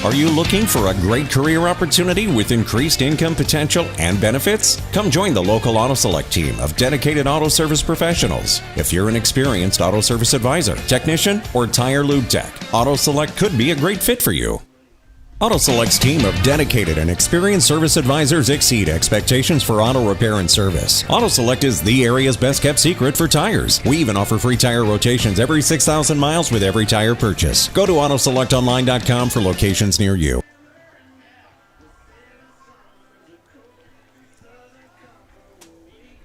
Are you looking for a great career opportunity with increased income potential and benefits? Come join the local Auto Select team of dedicated auto service professionals. If you're an experienced auto service advisor, technician, or tire lube tech, Auto Select could be a great fit for you. Auto Select's team of dedicated and experienced service advisors exceed expectations for auto repair and service. Auto Select is the area's best kept secret for tires. We even offer free tire rotations every 6,000 miles with every tire purchase. Go to AutoSelectOnline.com for locations near you.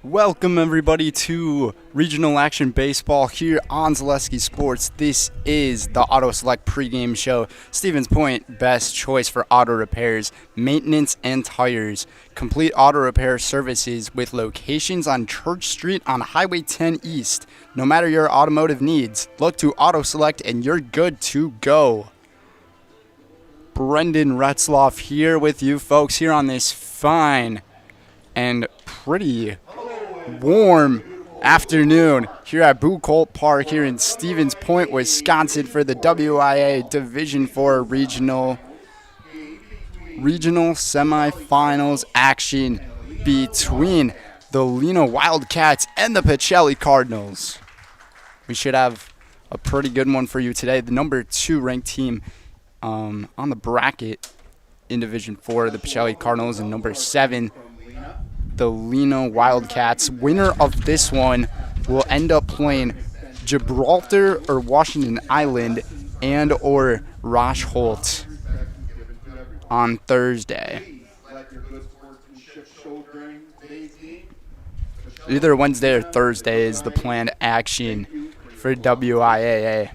Welcome everybody to Regional Action Baseball here on Zaleski Sports. This is the Auto Select pregame show. Stevens Point, best choice for auto repairs, maintenance, and tires. Complete auto repair services with locations on Church Street on Highway 10 East. No matter your automotive needs, look to Auto Select and you're good to go. Brendan Retzloff here with you folks here on this fine and pretty warm afternoon here at Boo Colt Park here in Stevens Point, Wisconsin for the WIAA Division IV Regional semifinals action between the Lena Wildcats and the Pacelli Cardinals. We should have a pretty good one for you today. The number 2 ranked team on the bracket in Division IV, the Pacelli Cardinals, and number 7, the Lena Wildcats. Winner of this one will end up playing Gibraltar or Washington Island and or Rashholt on Thursday. Either Wednesday or Thursday is the planned action for WIAA.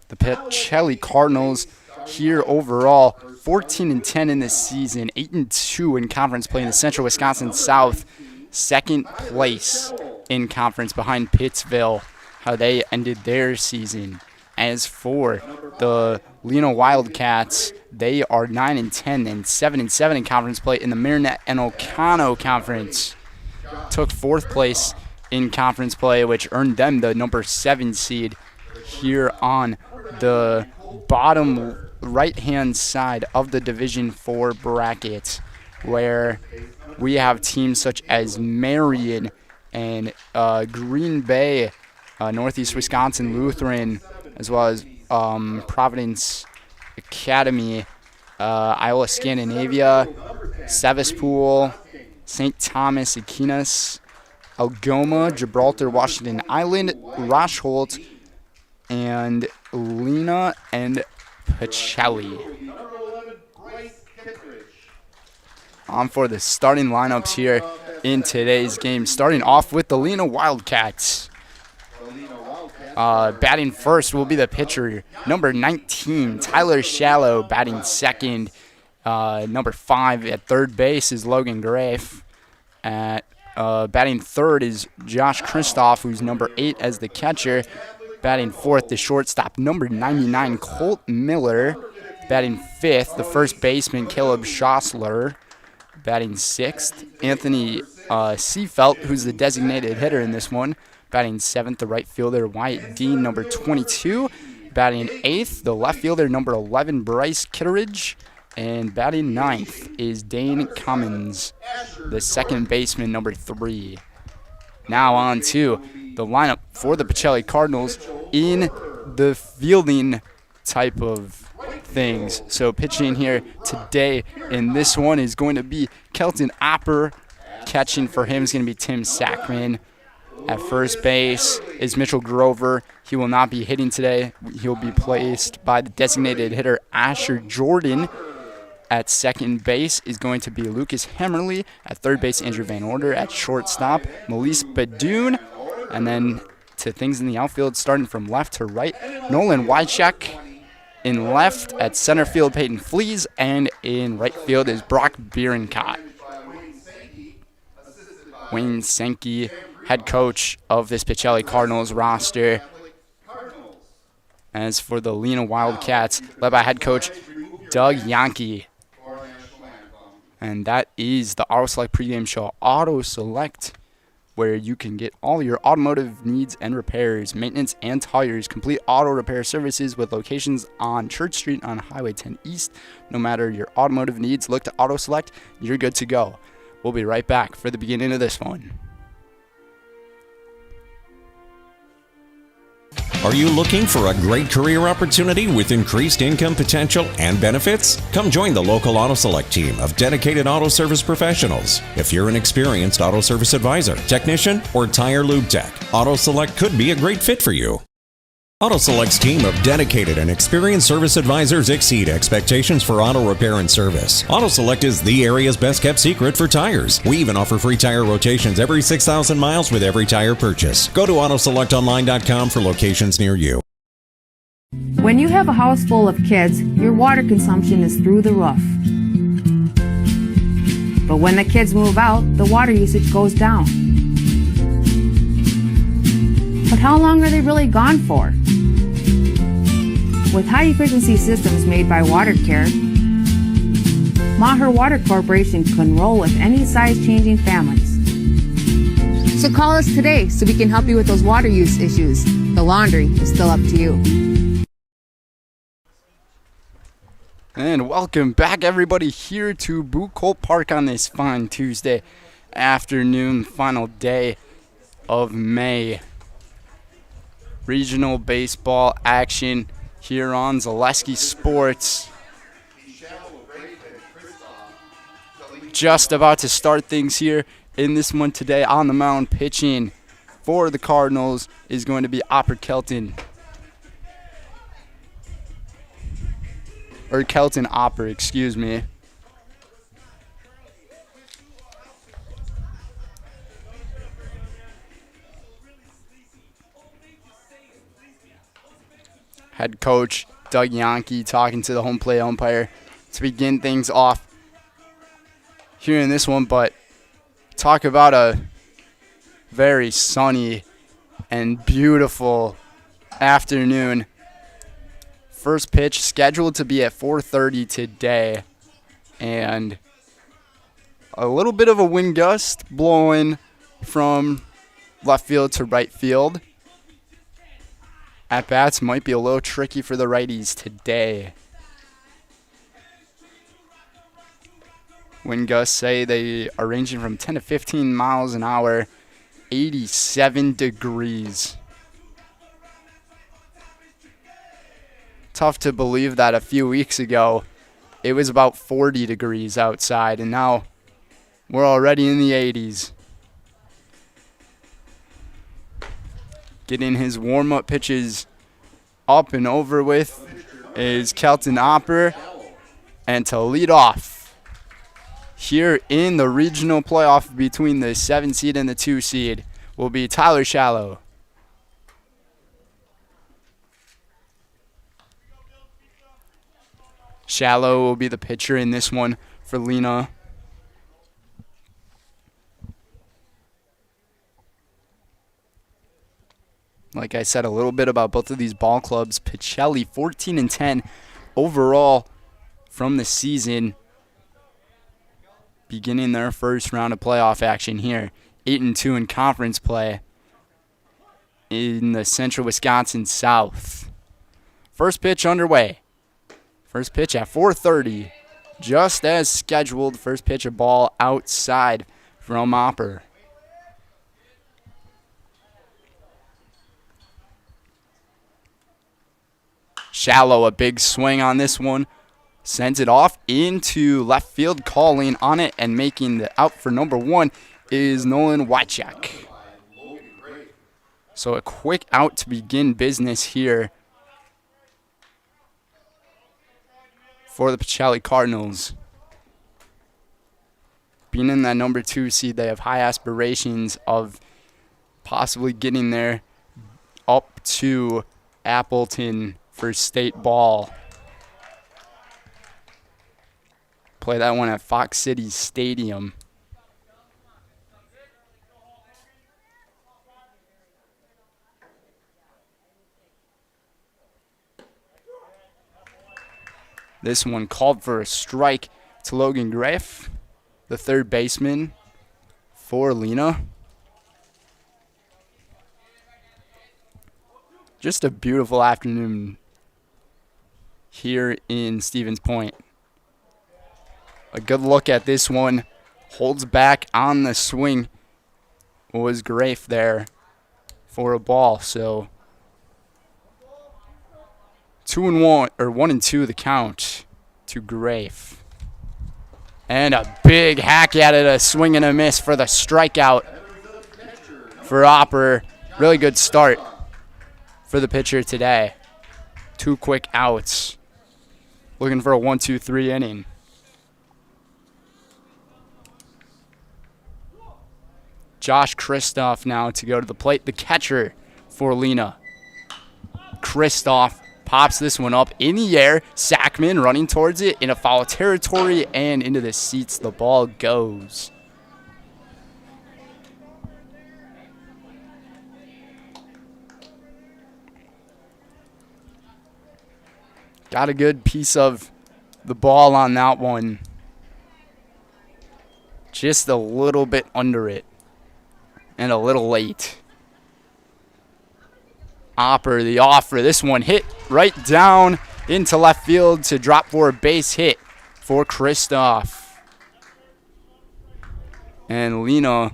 The Pacelli Cardinals here overall 14-10 in this season, 8-2 in conference play in the Central Wisconsin South, second place in conference behind Pittsville, how they ended their season. As for the Lena Wildcats, they are 9-10 and 7-7 in conference play in the Marinette and Ocano Conference. Took fourth place in conference play, which earned them the number 7 seed here on the bottom right-hand side of the Division IV bracket, where we have teams such as Marion and Green Bay, Northeast Wisconsin Lutheran, as well as Providence Academy, Iowa Scandinavia, Sevaspool, St. Thomas Aquinas, Algoma, Gibraltar, Washington Island, Rashholt, and Lena and Pacelli. On for the starting lineups here in today's game. Starting off with the Lena Wildcats. Batting first will be the pitcher, number 19, Tyler Shallow. Batting second, number 5 at third base is Logan Grafe. Batting third is Josh Kristoff, who's number 8 as the catcher. Batting fourth, the shortstop, number 99, Colt Miller. Batting fifth, the first baseman, Caleb Schossler. Batting sixth, Anthony Seafelt, who's the designated hitter in this one. Batting seventh, the right fielder, Wyatt Dean, number 22. Batting eighth, the left fielder, number 11, Bryce Kitteridge. And batting ninth is Dane Cummins, the second baseman, number 3. Now on to the lineup for the Pacelli Cardinals in the fielding type of things. So pitching here today in this one is going to be Kelton Opper. Catching for him is going to be Tim Sackman. At first base is Mitchell Grover. He will not be hitting today. He'll be placed by the designated hitter Asher Jordan. At second base is going to be Lucas Hemmerly. At third base, Andrew Van Order. At shortstop, Melise Badoon. And then to things in the outfield, starting from left to right, Nolan Wycheck. In left, at center field, Peyton Flees. And in right field is Brock Bierencott. Wayne Sankey, head coach of this Pacelli Cardinals roster. As for the Lena Wildcats, led by head coach Doug Yankee. And that is the Auto Select pregame show. Auto Select where you can get all your automotive needs and repairs, maintenance, and tires. Complete auto repair services with locations on Church Street on Highway 10 East. No matter your automotive needs, look to Auto Select. You're good to go. We'll be right back for the beginning of this one. Are you looking for a great career opportunity with increased income potential and benefits? Come join the local Auto Select team of dedicated auto service professionals. If you're an experienced auto service advisor, technician, or tire lube tech, Auto Select could be a great fit for you. Auto Select's team of dedicated and experienced service advisors exceed expectations for auto repair and service. Auto Select is the area's best kept secret for tires. We even offer free tire rotations every 6,000 miles with every tire purchase. Go to autoselectonline.com for locations near you. When you have a house full of kids, your water consumption is through the roof. But when the kids move out, the water usage goes down. But how long are they really gone for? With high-efficiency systems made by WaterCare, Maher Water Corporation can roll with any size-changing families. So call us today so we can help you with those water use issues. The laundry is still up to you. And welcome back, everybody, here to Boot Colt Park on this fine Tuesday afternoon, final day of May. Regional baseball action here on Zaleski Sports. Just about to start things here in this one today. On the mound pitching for the Cardinals is going to be Opper Kelton. Or Kelton Opper, excuse me. Head coach Doug Yankee talking to the home plate umpire to begin things off here in this one. But talk about a very sunny and beautiful afternoon. First pitch scheduled to be at 4:30 today. And a little bit of a wind gust blowing from left field to right field. At-bats might be a little tricky for the righties today. Wind gusts say they are ranging from 10 to 15 miles an hour, 87 degrees. Tough to believe that a few weeks ago it was about 40 degrees outside, and now we're already in the 80s. Getting his warm-up pitches up and over with is Kelton Opper. And to lead off here in the regional playoff between the 7 seed and the 2 seed will be Tyler Shallow. Shallow will be the pitcher in this one for Lena. Like I said, a little bit about both of these ball clubs. Pacelli 14-10 overall from the season, beginning their first round of playoff action here. 8-2 in conference play in the Central Wisconsin South. First pitch underway. First pitch at 4:30, just as scheduled. First pitch, a ball outside from Opper. Shallow, a big swing on this one. Sends it off into left field. Calling on it and making the out for number 1 is Nolan Wychak. So a quick out to begin business here for the Pacelli Cardinals. Being in that number 2 seed, they have high aspirations of possibly getting there up to Appleton for state ball. Play that one at Fox City Stadium. This one called for a strike to Logan Graff, the third baseman for Lena. Just a beautiful afternoon here in Stevens Point. A good look at this one. Holds back on the swing. Was Grafe there for a ball. So 2-1 or 1-2 the count to Grafe. And a big hack at it, a swing and a miss for the strikeout for Opper. Really good start for the pitcher today. 2 quick outs. Looking for a 1-2-3 inning. Josh Kristoff now to go to the plate, the catcher for Lena. Kristoff pops this one up in the air. Sackman running towards it in a foul territory and into the seats. The ball goes. Got a good piece of the ball on that one. Just a little bit under it. And a little late. Opper, the offer. This one hit right down into left field to drop for a base hit for Kristoff. And Lena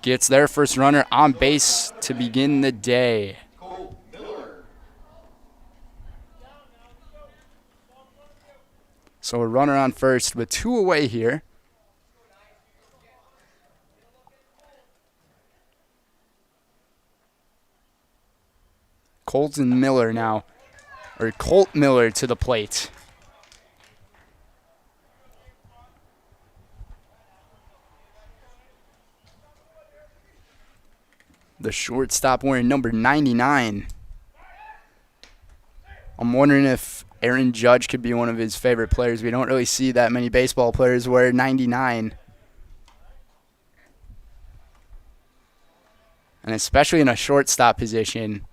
gets their first runner on base to begin the day. So a runner on first with 2 away here. Colton Miller now, or Colt Miller to the plate. The shortstop wearing number 99. I'm wondering if Aaron Judge could be one of his favorite players. We don't really see that many baseball players wear 99. And especially in a shortstop position.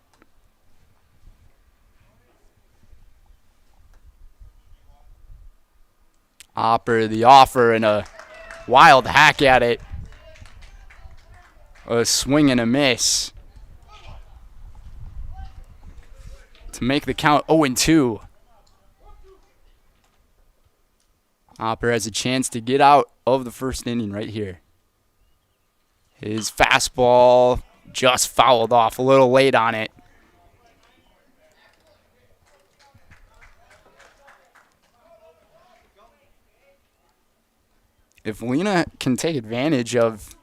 Opper, the offer, and a wild hack at it. A swing and a miss. To make the count 0-2. Opper has a chance to get out of the first inning right here. His fastball just fouled off a little late on it. If Lena can take advantage of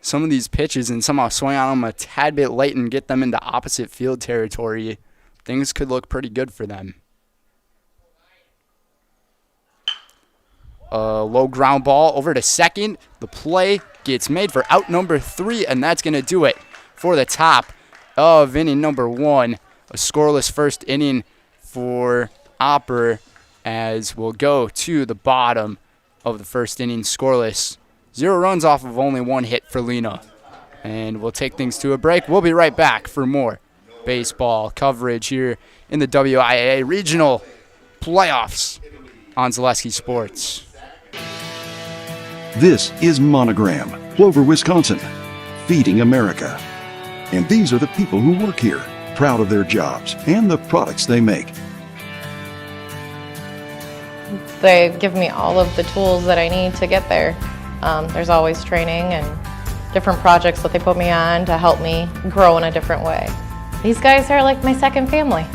some of these pitches and somehow swing on them a tad bit late and get them into opposite field territory, things could look pretty good for them. A low ground ball over to second. The play gets made for out number 3, and that's going to do it for the top of inning number 1. A scoreless first inning for Opper as we'll go to the bottom of the first inning scoreless. 0 runs off of only 1 hit for Lena. And we'll take things to a break. We'll be right back for more baseball coverage here in the WIAA Regional Playoffs on Zaleski Sports. This is Monogram, Plover, Wisconsin, feeding America. And these are the people who work here, proud of their jobs and the products they make. They give me all of the tools that I need to get there. There's always training and different projects that they put me on to help me grow in a different way. These guys are like my second family.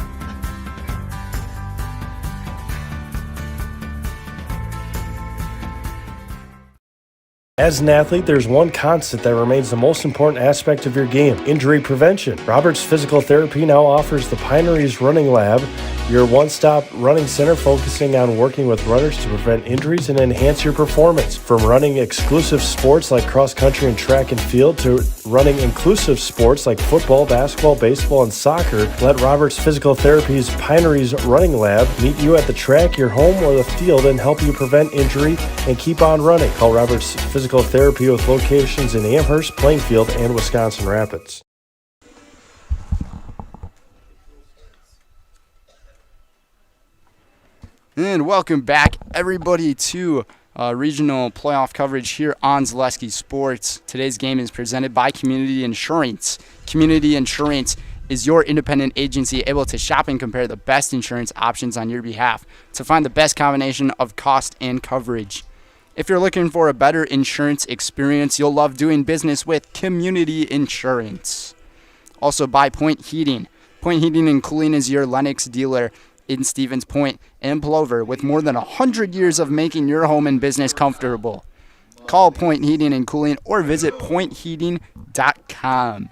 As an athlete, there's one constant that remains the most important aspect of your game: injury prevention. Roberts Physical Therapy now offers the Pineries Running Lab, your one-stop running center focusing on working with runners to prevent injuries and enhance your performance. From running exclusive sports like cross-country and track and field to running inclusive sports like football, basketball, baseball, and soccer, let Roberts Physical Therapy's Pineries Running Lab meet you at the track, your home, or the field and help you prevent injury and keep on running. Call Roberts Physical Therapy with locations in Amherst, Plainfield, and Wisconsin Rapids. And welcome back, everybody, to regional playoff coverage here on Zaleski Sports. Today's game is presented by Community Insurance. Community Insurance is your independent agency able to shop and compare the best insurance options on your behalf to find the best combination of cost and coverage. If you're looking for a better insurance experience, you'll love doing business with Community Insurance. Also by Point Heating. Point Heating and Cooling is your Lennox dealer in Stevens Point and Plover with more than 100 years of making your home and business comfortable. Call Point Heating and Cooling or visit pointheating.com.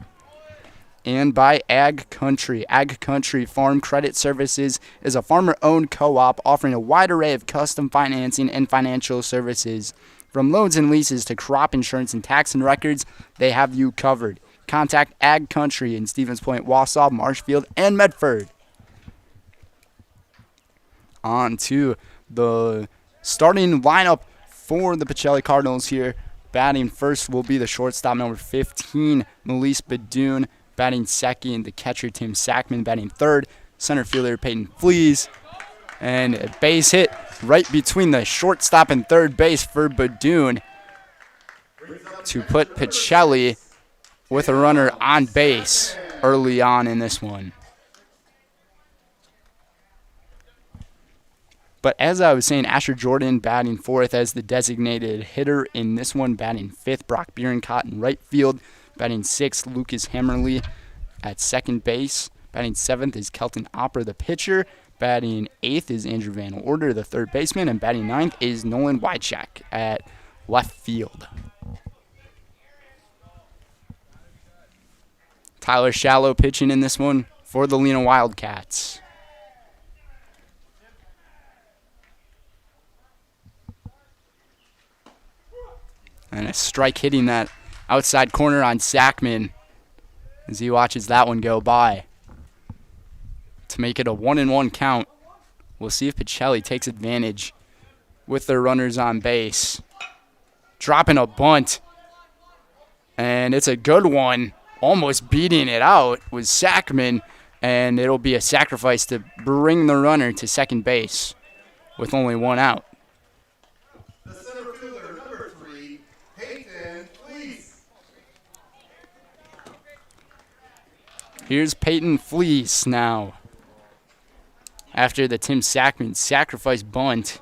And by Ag Country. Ag Country Farm Credit Services is a farmer-owned co-op offering a wide array of custom financing and financial services. From loans and leases to crop insurance and tax and records, they have you covered. Contact Ag Country in Stevens Point, Wausau, Marshfield, and Medford. On to the starting lineup for the Pacelli Cardinals here. Batting first will be the shortstop, number 15, Melise Badoon. Batting second, the catcher, Tim Sackman. Batting third, center fielder, Peyton Flees. And a base hit right between the shortstop and third base for Badoon to put Pacelli with a runner on base early on in this one. But as I was saying, Asher Jordan batting fourth as the designated hitter in this one. Batting fifth, Brock Bierencott in right field. Batting sixth, Lucas Hammerly at second base. Batting seventh is Kelton Opper, the pitcher. Batting eighth is Andrew Van Order, the third baseman. And batting ninth is Nolan Wychak at left field. Tyler Shallow pitching in this one for the Lena Wildcats. And a strike hitting that outside corner on Sackman as he watches that one go by. To make it a 1-1 count, we'll see if Pacelli takes advantage with their runners on base. Dropping a bunt. And it's a good one. Almost beating it out was Sackman. And it'll be a sacrifice to bring the runner to second base with only one out. Here's Peyton Fleece now. After the Tim Sackman sacrifice bunt.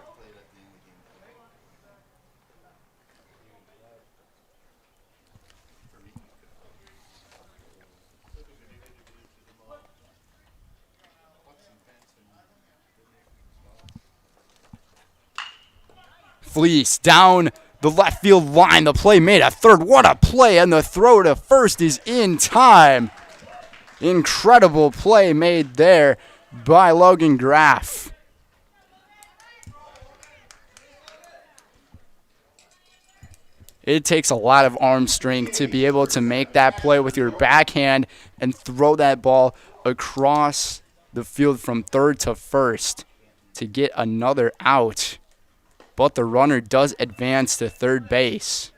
Fleece down the left field line. The play made at third. What a play. And the throw to first is in time. Incredible play made there by Logan Graff. It takes a lot of arm strength to be able to make that play with your backhand and throw that ball across the field from third to first to get another out. But the runner does advance to third base.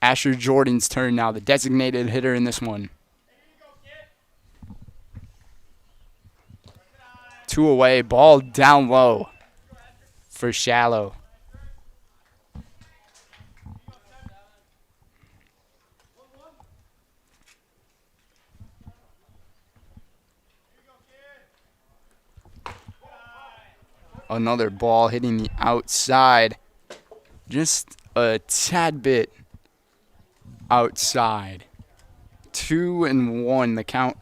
Asher Jordan's turn now, the designated hitter in this one. 2 away, ball down low for Shallow. Another ball hitting the outside. Just a tad bit outside. 2-1 the count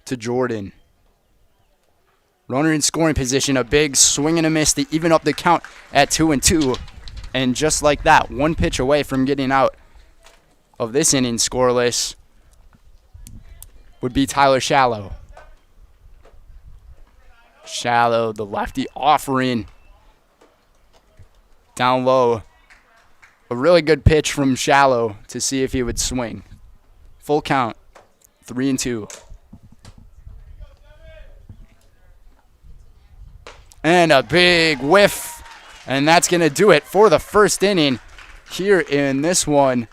to Jordan. Runner in scoring position, a big swing and a miss to even up the count at 2-2. And just like that, one pitch away from getting out of this inning scoreless would be Tyler Shallow. Shallow, the lefty offering. Down low. A really good pitch from Shallow to see if he would swing. Full count, 3-2. And a big whiff. And that's going to do it for the first inning here in this one.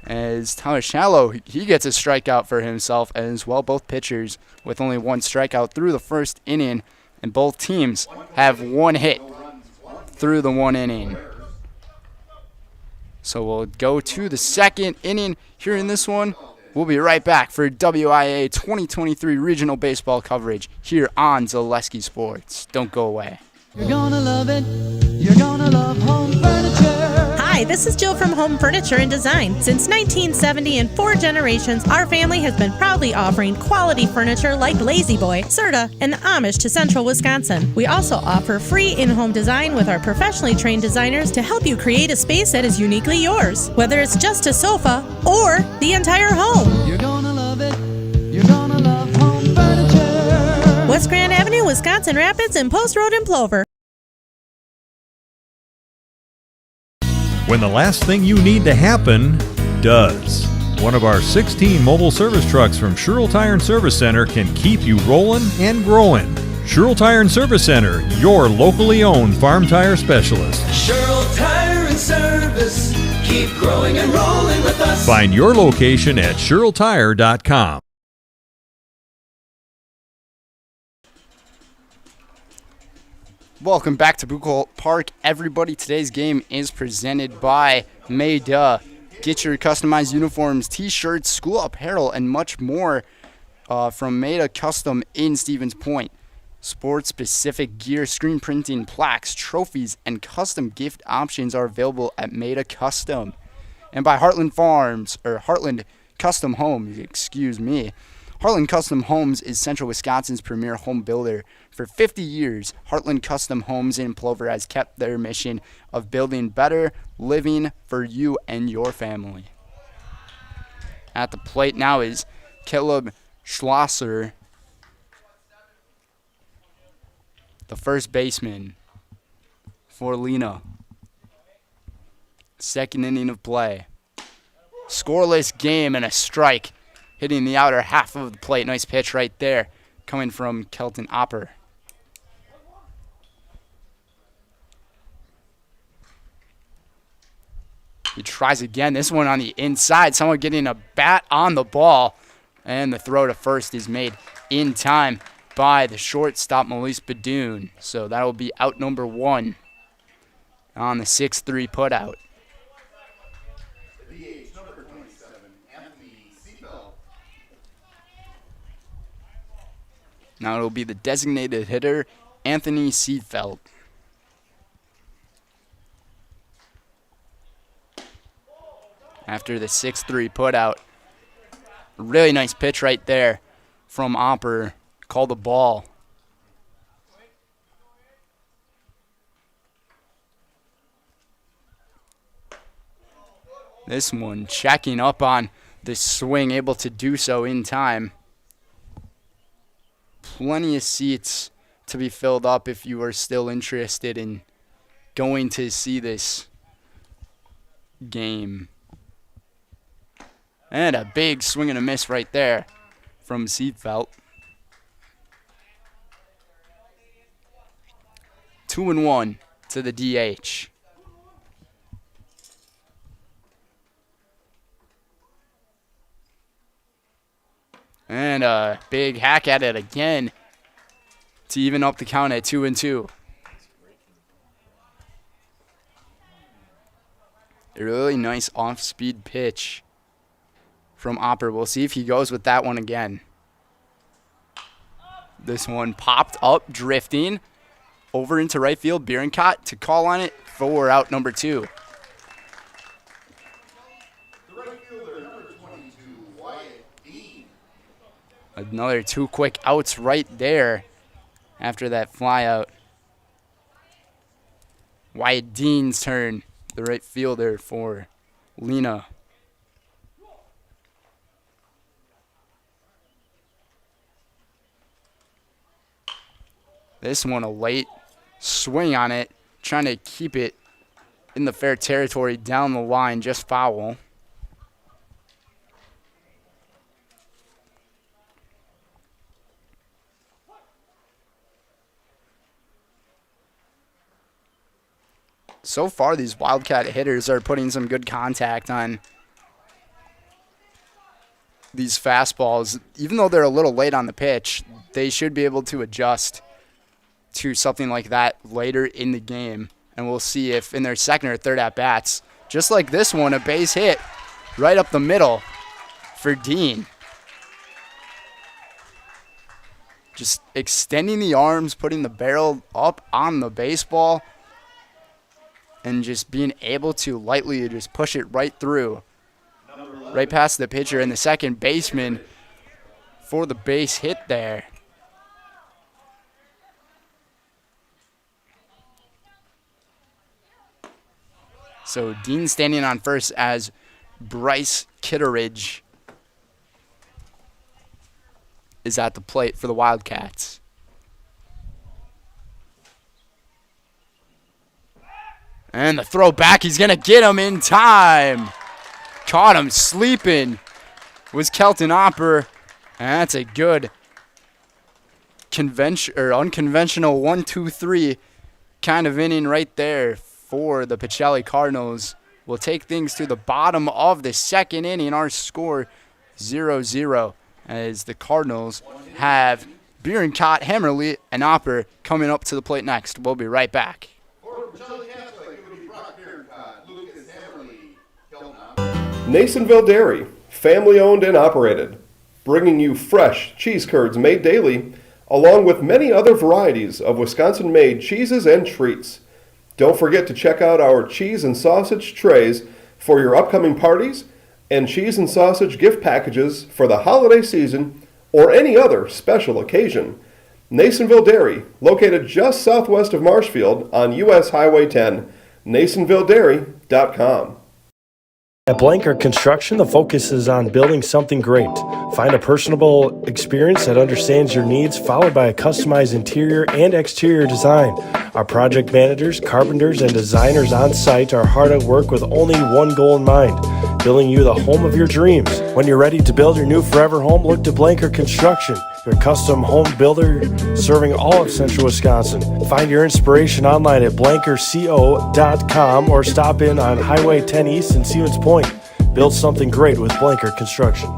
As Tyler Shallow, he gets a strikeout for himself as well. Both pitchers with only one strikeout through the first inning. And both teams have one hit through the one inning. So we'll go to the second inning here in this one. We'll be right back for WIAA 2023 regional baseball coverage here on Zaleski Sports. Don't go away. You're gonna love it. You're gonna love home furniture. Hi, this is Jill from Home Furniture and Design. Since 1970 and 4 generations, our family has been proudly offering quality furniture like Lazy Boy, Serta, and the Amish to Central Wisconsin. We also offer free in-home design with our professionally trained designers to help you create a space that is uniquely yours, whether it's just a sofa or the entire home. You're gonna love it. You're gonna love home furniture. West Grand Avenue, Wisconsin Rapids, and Post Road in Plover. When the last thing you need to happen does. One of our 16 mobile service trucks from Sherrill Tire and Service Center can keep you rolling and growing. Sherrill Tire and Service Center, your locally owned farm tire specialist. Sherrill Tire and Service, keep growing and rolling with us. Find your location at SherrillTire.com. Welcome back to Buchholz Park, everybody. Today's game is presented by Mayda. Get your customized uniforms, t-shirts, school apparel, and much more from Mayda Custom in Stevens Point. Sports-specific gear, screen printing, plaques, trophies, and custom gift options are available at Mayda Custom. And by Heartland Custom Homes, excuse me. Heartland Custom Homes is Central Wisconsin's premier home builder. For 50 years, Heartland Custom Homes in Plover has kept their mission of building better living for you and your family. At the plate now is Caleb Schlosser, the first baseman for Lena. Second inning of play. Scoreless game and a strike hitting the outer half of the plate. Nice pitch right there coming from Kelton Opper. He tries again. This one on the inside. Someone getting a bat on the ball. And the throw to first is made in time by the shortstop, Melise Badoon. So that will be out number 1 on the 6-3 putout. Now it'll be the designated hitter, Anthony Seedfeld. After the 6-3 putout. Really nice pitch right there from Opper. Called the ball. This one checking up on the swing, able to do so in time. Plenty of seats to be filled up if you are still interested in going to see this game. And a big swing and a miss right there from Seedfeld. 2-1 to the DH. And a big hack at it again to even up the count at 2-2. A really nice off-speed pitch from Opper. We'll see if he goes with that one again. This one popped up, drifting over into right field. Bierencott to call on it for out number 2. Another 2 quick outs right there after that fly out. Wyatt Dean's turn, the right fielder for Lena. This one a late swing on it, trying to keep it in the fair territory down the line, just foul. So far, these Wildcat hitters are putting some good contact on these fastballs. Even though they're a little late on the pitch, they should be able to adjust to something like that later in the game. And we'll see if in their second or third at-bats, just like this one, a base hit right up the middle for Dean. Just extending the arms, putting the barrel up on the baseball, and just being able to lightly just push it right through, right past the pitcher and the second baseman for the base hit there. So Dean standing on first as Bryce Kitteridge is at the plate for the Wildcats. And the throw back, he's going to get him in time. Caught him sleeping was Kelton Opper. And that's a good unconventional 1-2-3 kind of inning right there for the Pacelli Cardinals. We'll take things to the bottom of the second inning. Our score 0-0 as the Cardinals have Bierenkot, Hammerly, and Opper coming up to the plate next. We'll be right back. Nasonville Dairy, family owned and operated, bringing you fresh cheese curds made daily, along with many other varieties of Wisconsin-made cheeses and treats. Don't forget to check out our cheese and sausage trays for your upcoming parties and cheese and sausage gift packages for the holiday season or any other special occasion. Nasonville Dairy, located just southwest of Marshfield on U.S. Highway 10, NasonvilleDairy.com. At Blanker Construction, the focus is on building something great. Find a personable experience that understands your needs, followed by a customized interior and exterior design. Our project managers, carpenters, and designers on site are hard at work with only one goal in mind: building you the home of your dreams. When you're ready to build your new forever home, look to Blanker Construction, your custom home builder serving all of central Wisconsin. Find your inspiration online at blankerco.com or stop in on Highway 10 East in Stevens Point. Build something great with Blanker Construction.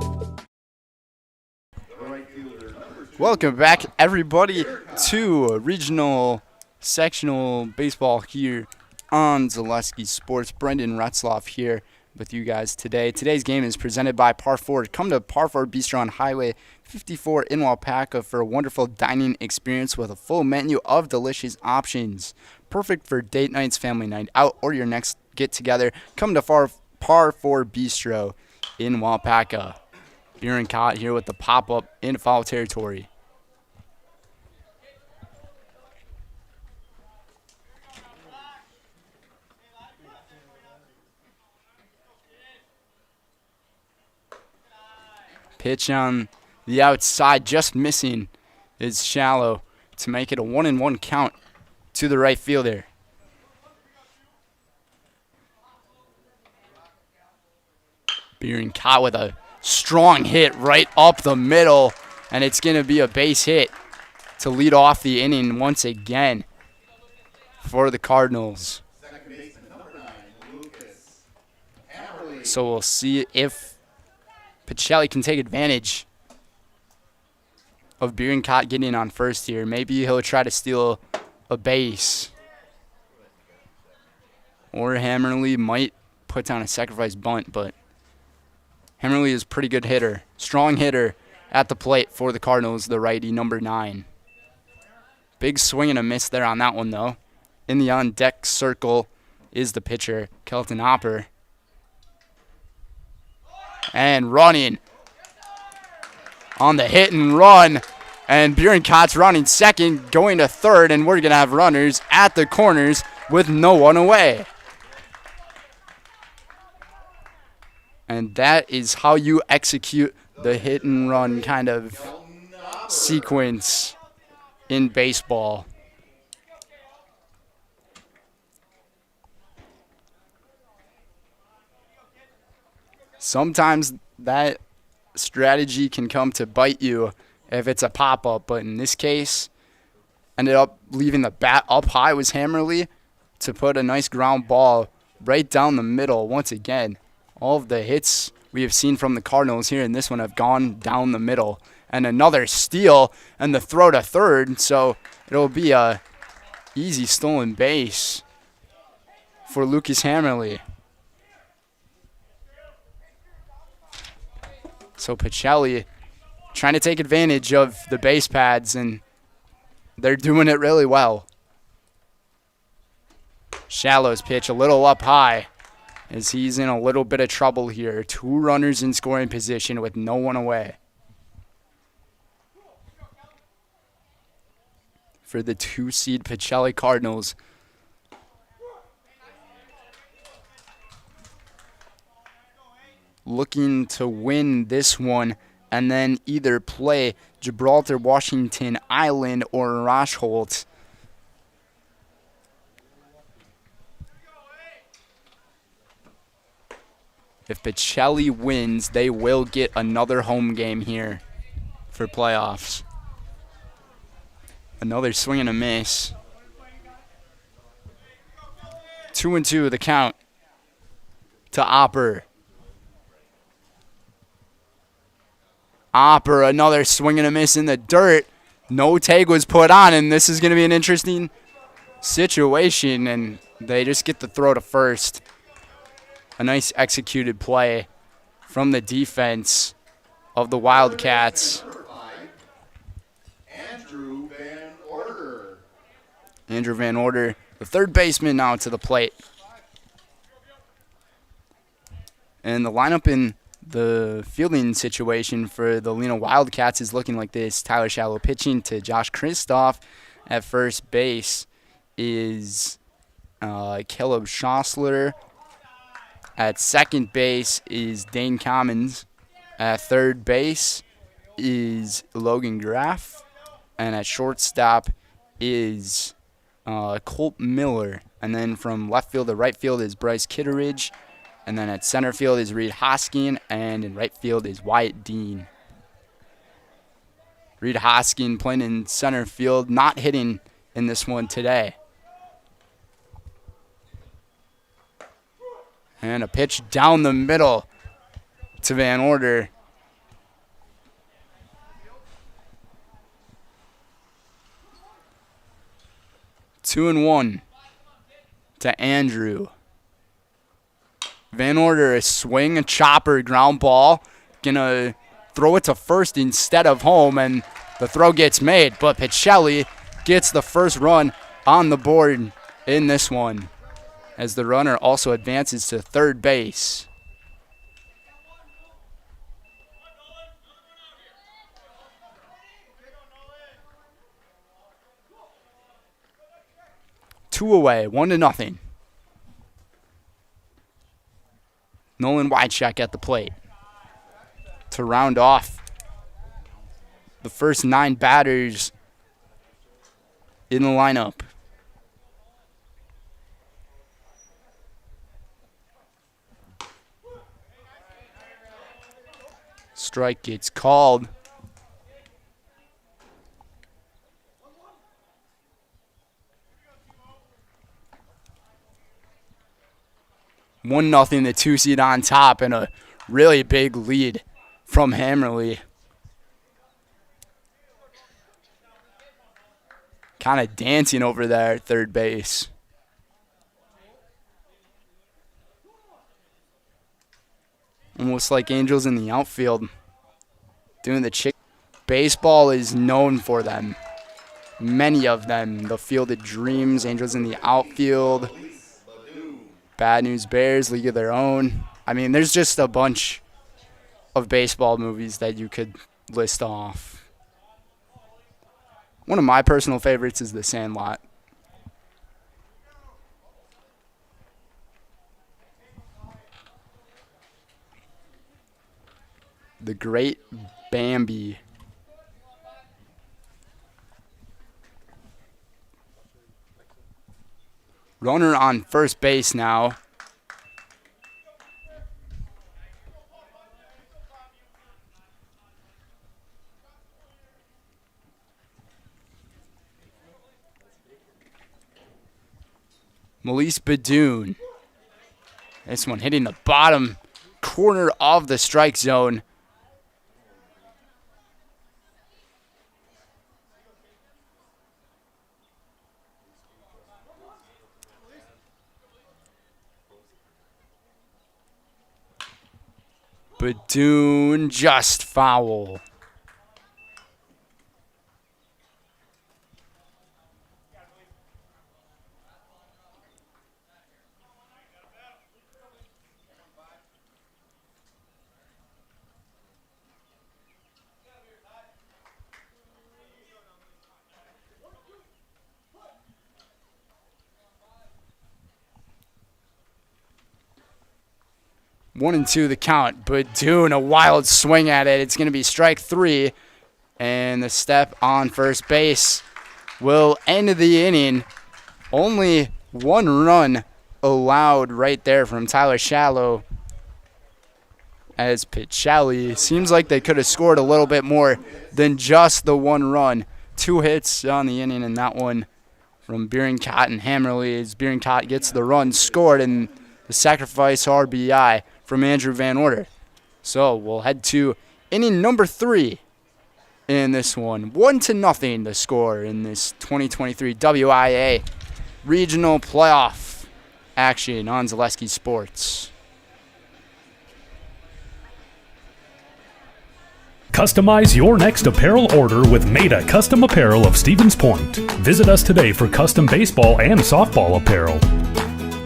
Welcome back, everybody, to regional sectional baseball here on Zaleski Sports. Brendan Retzloff here with you guys today. Today's game is presented by Par Ford. Come to Par Ford Bistro on Highway 54 in Waupaca for a wonderful dining experience with a full menu of delicious options. Perfect for date nights, family night out, or your next get-together. Come to Par Ford Bistro in Waupaca. Bierenkot here with the pop-up in foul territory. Pitch on the outside, just missing, is shallow to make it a 1-1 count to the right fielder. Bierenkot with a strong hit right up the middle, and it's going to be a base hit to lead off the inning once again for the Cardinals. So we'll see if Pacelli can take advantage of Bierenkot getting on first here. Maybe he'll try to steal a base. Or Hammerly might put down a sacrifice bunt, but Hammerly is a pretty good hitter. Strong hitter at the plate for the Cardinals, the righty, number 9. Big swing and a miss there on that one, though. In the on-deck circle is the pitcher, Kelton Opper. And running on the hit and run. And Bierenkot's running second, going to third, and we're going to have runners at the corners with no one away. And that is how you execute the hit and run kind of sequence in baseball. Sometimes that strategy can come to bite you if it's a pop-up, but in this case, ended up leaving the bat up high was Hammerly to put a nice ground ball right down the middle. Once again, all of the hits we have seen from the Cardinals here in this one have gone down the middle. And another steal and the throw to third, so it'll be a easy stolen base for Lucas Hammerly. So Pacelli trying to take advantage of the base pads, and they're doing it really well. Shallow's pitch a little up high as he's in a little bit of trouble here. 2 runners in scoring position with no one away. For the 2-seed Pacelli Cardinals. Looking to win this one and then either play Gibraltar, Washington Island, or Rashholt. If Pacelli wins, they will get another home game here for playoffs. Another swing and a miss. 2-2 the count to Opper. Opper, another swing and a miss in the dirt. No tag was put on, and this is going to be an interesting situation, and they just get the throw to first. A nice executed play from the defense of the Wildcats. Andrew Van Order, the third baseman, now to the plate. And the lineup in the fielding situation for the Lena Wildcats is looking like this. Tyler Shallow pitching to Josh Kristoff. At first base is Caleb Schossler. At second base is Dane Commons. At third base is Logan Graff. And at shortstop is Colt Miller. And then from left field to right field is Bryce Kitteridge. And then at center field is Reed Hoskin, and in right field is Wyatt Dean. Reed Hoskin playing in center field, not hitting in this one today. And a pitch down the middle to Van Order. Two and one to Andrew. Van Order, a swing, a chopper, ground ball. Gonna throw it to first instead of home, and the throw gets made. But Pacelli gets the first run on the board in this one, as the runner also advances to third base. Two away, 1-0. Nolan Wycheck at the plate to round off the first 9 batters in the lineup. Strike gets called. One nothing, the 2-seed on top, and a really big lead from Hammerly. Kind of dancing over there at third base. Almost like Angels in the outfield doing the chick. Baseball is known for them. Many of them. The Field of Dreams, Angels in the outfield. Bad News Bears, League of Their Own. I mean, there's just a bunch of baseball movies that you could list off. One of my personal favorites is The Sandlot. The Great Bambi. Runner on first base now. Melise Badoon. This one hitting the bottom corner of the strike zone. Badoon just foul. One and two the count, but doing a wild swing at it. It's going to be strike three, and the step on first base will end the inning. Only one run allowed right there from Tyler Shallow, as Pacelli seems like they could have scored a little bit more than just the one run. 2 hits on the inning, and that one from Bierencott and Hammerly as Bierencott gets the run scored, and the sacrifice RBI from Andrew Van Order. So we'll head to inning number 3 in this one. 1-0 the score in this 2023 WIAA Regional Playoff action on Zaleski Sports. Customize your next apparel order with Maida Custom Apparel of Stevens Point. Visit us today for custom baseball and softball apparel.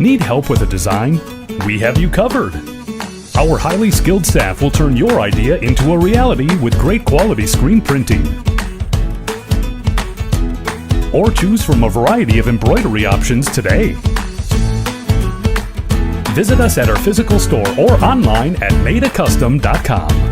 Need help with a design? We have you covered. Our highly skilled staff will turn your idea into a reality with great quality screen printing. Or choose from a variety of embroidery options today. Visit us at our physical store or online at maidacustom.com.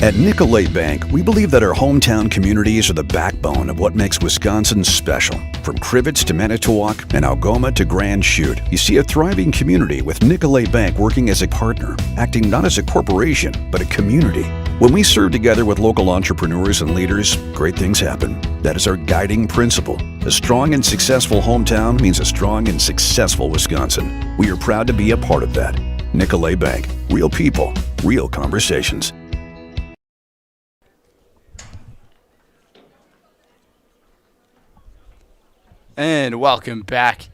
At Nicolay Bank, we believe that our hometown communities are the backbone of what makes Wisconsin special. From Crivets to Manitowoc and Algoma to Grand Chute, you see a thriving community with Nicolay Bank working as a partner, acting not as a corporation, but a community. When we serve together with local entrepreneurs and leaders, great things happen. That is our guiding principle. A strong and successful hometown means a strong and successful Wisconsin. We are proud to be a part of that. Nicolay Bank. Real people, real conversations. And welcome back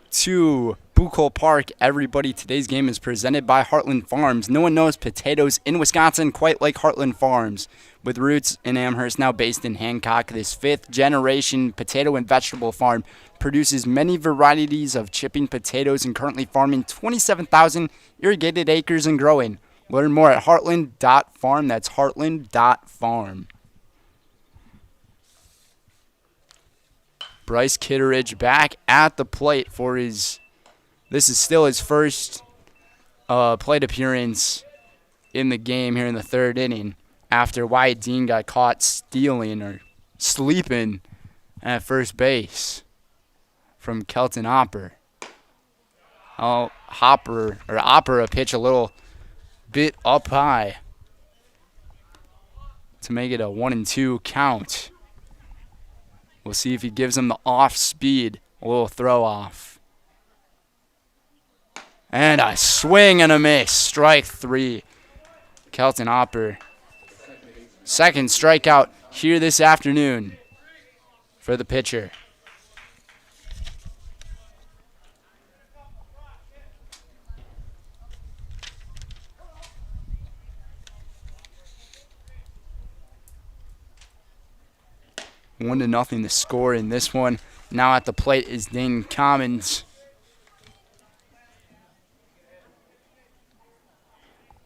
to Bucol Park, everybody. Today's game is presented by Heartland Farms. No one knows potatoes in Wisconsin quite like Heartland Farms. With roots in Amherst, now based in Hancock, this 5th-generation potato and vegetable farm produces many varieties of chipping potatoes and currently farming 27,000 irrigated acres and growing. Learn more at heartland.farm. That's heartland.farm. Bryce Kitteridge back at the plate for this is still his first plate appearance in the game here in the 3rd inning after Wyatt Dean got caught stealing or sleeping at first base from Kelton Hopper. Hopper a pitch a little bit up high to make it a 1-2 count. We'll see if he gives him the off speed. A little throw off. And a swing and a miss. Strike 3. Kelton Hopper. 2nd strikeout here this afternoon for the pitcher. One to nothing to score in this one. Now at the plate is Dane Commons.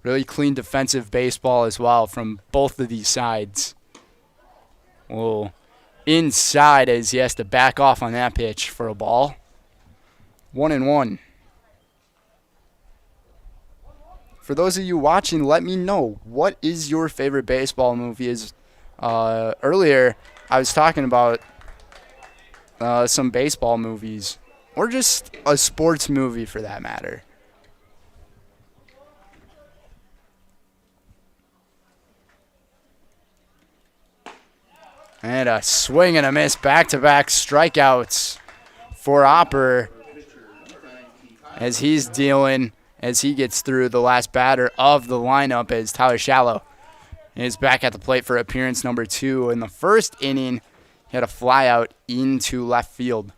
Really clean defensive baseball as well from both of these sides. Well, inside as he has to back off on that pitch for a ball. 1-1. For those of you watching, let me know, what is your favorite baseball movie? Earlier, I was talking about some baseball movies, or just a sports movie for that matter. And a swing and a miss, back-to-back strikeouts for Hopper as he's dealing, as he gets through the last batter of the lineup as Tyler Shallow is back at the plate for appearance number 2. In the first inning, he had a fly out into left field.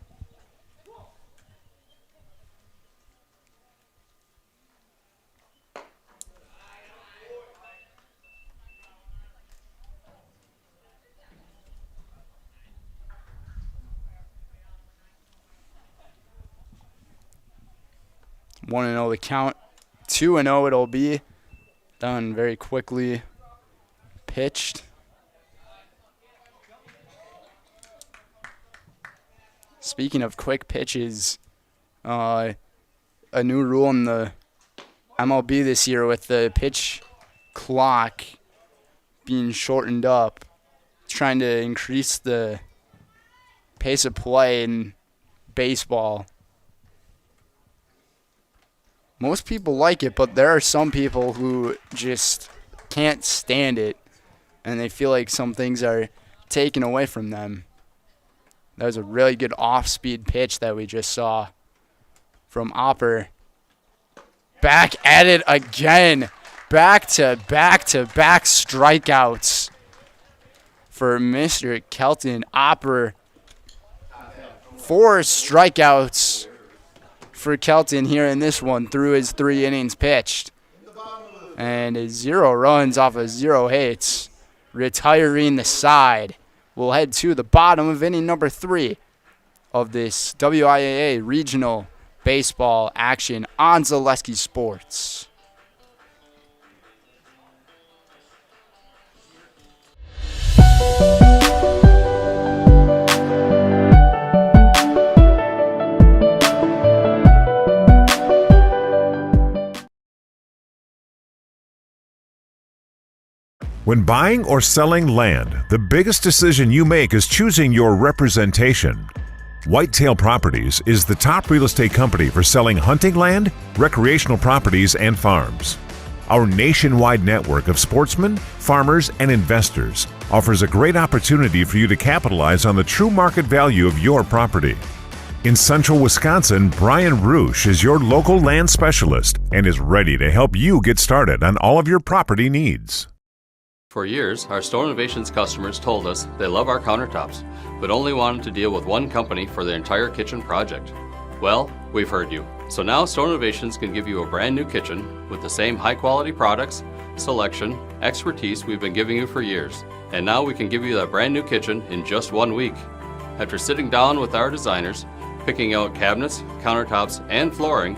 One and 0 the count. 2-0 it'll be. Done very quickly. Pitched. Speaking of quick pitches, a new rule in the MLB this year with the pitch clock being shortened up, trying to increase the pace of play in baseball. Most people like it, but there are some people who just can't stand it, and they feel like some things are taken away from them. That was a really good off-speed pitch that we just saw from Opper. Back at it again. Back-to-back strikeouts for Mr. Kelton Opper. 4 strikeouts for Kelton here in this one through his 3 innings pitched. And 0 runs off of 0 hits. Retiring the side. We'll head to the bottom of inning number 3 of this WIAA regional baseball action on Zaleski Sports. When buying or selling land, the biggest decision you make is choosing your representation. Whitetail Properties is the top real estate company for selling hunting land, recreational properties, and farms. Our nationwide network of sportsmen, farmers, and investors offers a great opportunity for you to capitalize on the true market value of your property. In central Wisconsin, Brian Roosh is your local land specialist and is ready to help you get started on all of your property needs. For years, our Store Innovations customers told us they love our countertops, but only wanted to deal with one company for their entire kitchen project. Well, we've heard you. So now Store Innovations can give you a brand new kitchen with the same high quality products, selection, expertise we've been giving you for years. And now we can give you that brand new kitchen in just 1 week. After sitting down with our designers, picking out cabinets, countertops, and flooring,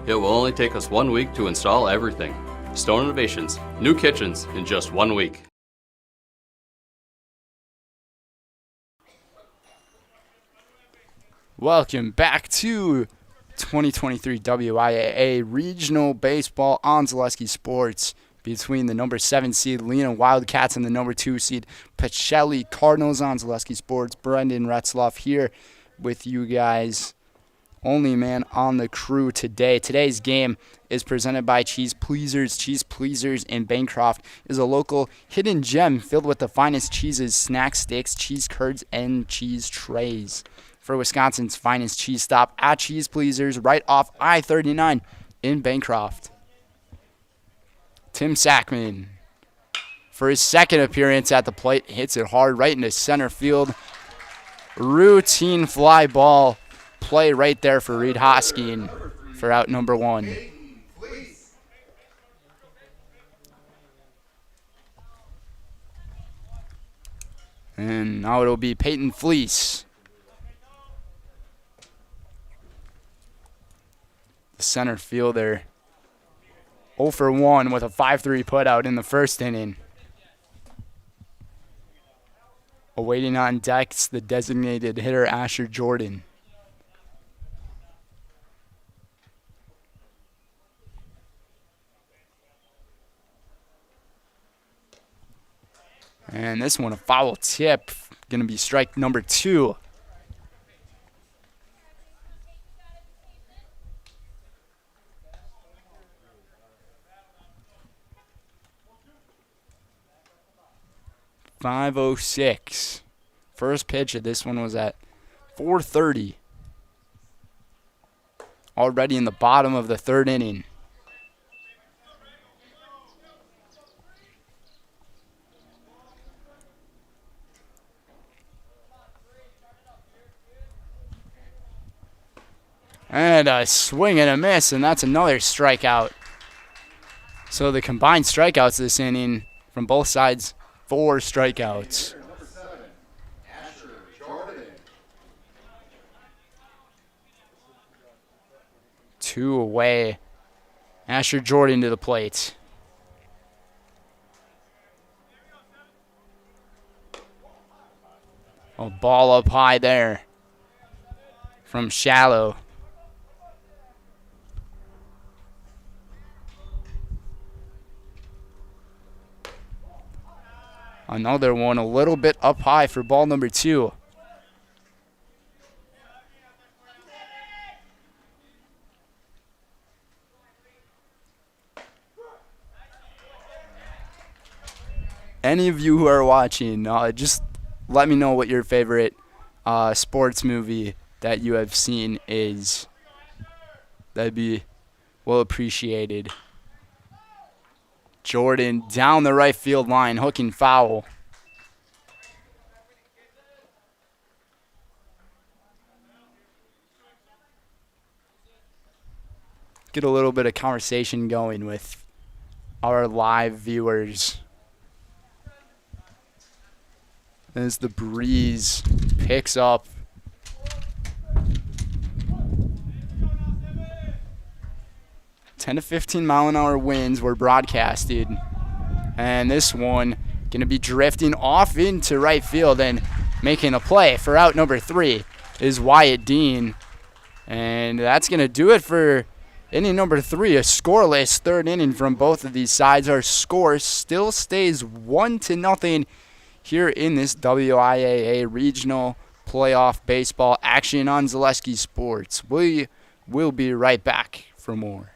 it will only take us 1 week to install everything. Stone Innovations, new kitchens in just 1 week. Welcome back to 2023 WIAA Regional Baseball on Zaleski Sports between the number 7 seed Lena Wildcats and the number 2 seed Pacelli Cardinals on Zaleski Sports. Brendan Retzloff here with you guys. Only man on the crew today. Today's game is presented by Cheese Pleasers. Cheese Pleasers in Bancroft is a local hidden gem filled with the finest cheeses, snack sticks, cheese curds, and cheese trays. For Wisconsin's finest cheese stop at Cheese Pleasers right off I-39 in Bancroft. Tim Sackman, for his second appearance at the plate, hits it hard right into center field. Routine fly ball play right there for Reed Hoskin for out number 1. And now it'll be Peyton Fleece. The center fielder 0 for 1 with a 5-3 putout in the first inning. Awaiting on decks, the designated hitter Asher Jordan. And this one, a foul tip. Going to be strike number 2. .506. First pitch of this one was at 4:30. Already in the bottom of the 3rd inning. And a swing and a miss, and that's another strikeout. So the combined strikeouts this inning from both sides, 4 strikeouts. Two away. Asher Jordan to the plate. A ball up high there from Shallow. Another one a little bit up high for ball number 2. Any of you who are watching, just let me know what your favorite sports movie that you have seen is. That'd be well appreciated. Jordan down the right field line, hooking foul. Get a little bit of conversation going with our live viewers as the breeze picks up. (10 to 15 mile an hour winds were broadcasted, and this one gonna be drifting off into right field, and making a play for out number 3 is Wyatt Dean, and that's gonna do it for inning number 3. A scoreless third inning from both of these sides. Our score still stays 1-0 here in this WIAA regional playoff baseball action on Zaleski Sports. We will be right back for more.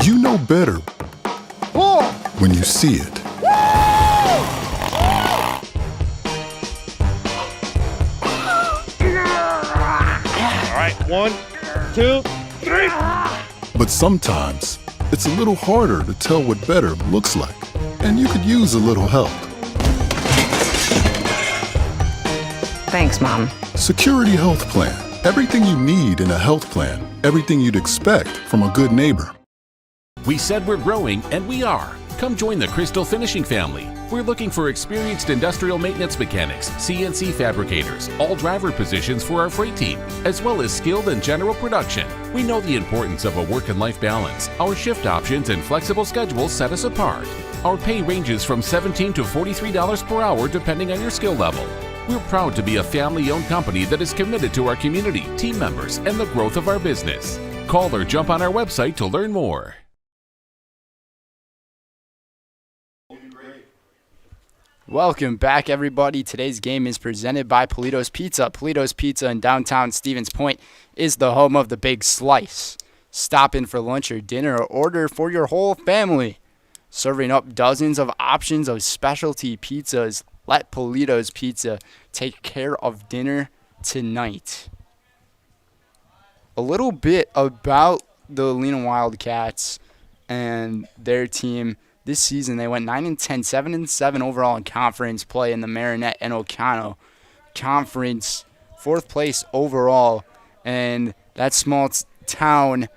You know better when you see it. All right, 1, 2, 3. But sometimes it's a little harder to tell what better looks like, and you could use a little help. Thanks, Mom. Security Health Plan. Everything you need in a health plan. Everything you'd expect from a good neighbor. We said we're growing, and we are. Come join the Crystal Finishing family. We're looking for experienced industrial maintenance mechanics, CNC fabricators, all driver positions for our freight team, as well as skilled and general production. We know the importance of a work and life balance. Our shift options and flexible schedules set us apart. Our pay ranges from $17 to $43 per hour depending on your skill level. We're proud to be a family-owned company that is committed to our community, team members, and the growth of our business. Call or jump on our website to learn more. Welcome back, everybody. Today's game is presented by Polito's Pizza. Polito's Pizza in downtown Stevens Point is the home of the Big Slice. Stop in for lunch or dinner or order for your whole family. Serving up dozens of options of specialty pizzas. Let Polito's Pizza take care of dinner tonight. A little bit about the Lena Wildcats and their team. This season, they went 9-10, 7-7 overall in conference play in the Marinette and Ocano Conference, 4th place overall. And that small town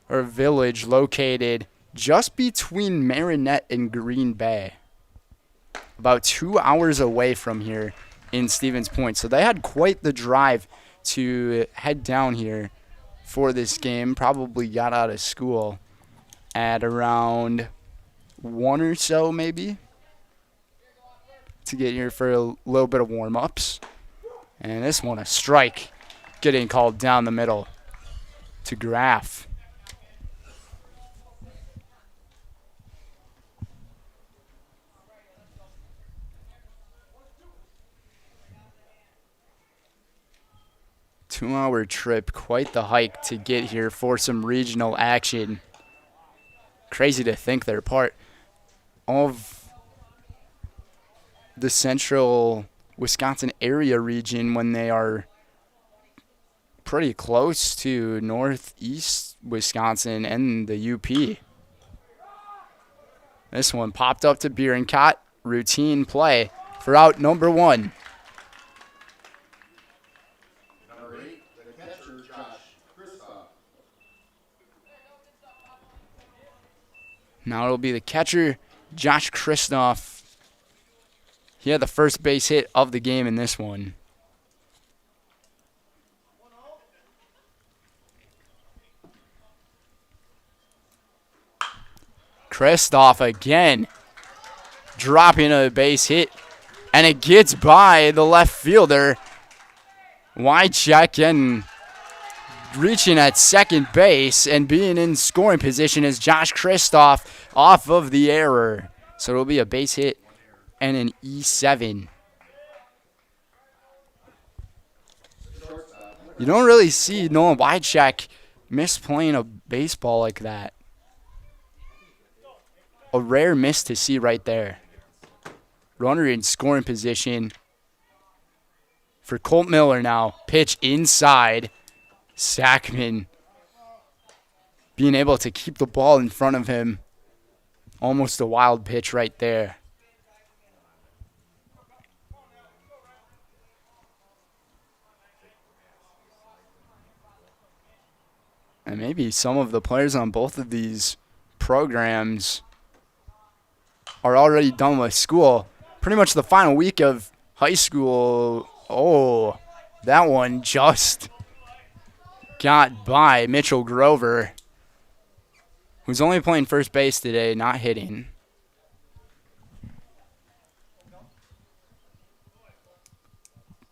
or village located just between Marinette and Green Bay, about 2 hours away from here in Stevens Point. So they had quite the drive to head down here for this game. Probably got out of school at around 1 or so, maybe, to get here for a little bit of warm-ups. And this one, a strike, getting called down the middle to Graff. Two-hour trip, quite the hike to get here for some regional action. Crazy to think they're part of the central Wisconsin area region when they are pretty close to northeast Wisconsin and the UP. This one popped up to Bierencott. Routine play for out number 1. Now it'll be the catcher, Josh Kristoff. He had the first base hit of the game in this one. Kristoff again dropping a base hit, and it gets by the left fielder. Wycheck and reaching at second base and being in scoring position is Josh Kristoff off of the error. So it'll be a base hit and an E7. You don't really see Nolan Wycheck misplaying a baseball like that. A rare miss to see right there. Runner in scoring position for Colt Miller now. Pitch inside. Sackman being able to keep the ball in front of him. Almost a wild pitch right there. And maybe some of the players on both of these programs are already done with school. Pretty much the final week of high school. Oh, that one just got by Mitchell Grover, who's only playing first base today, not hitting.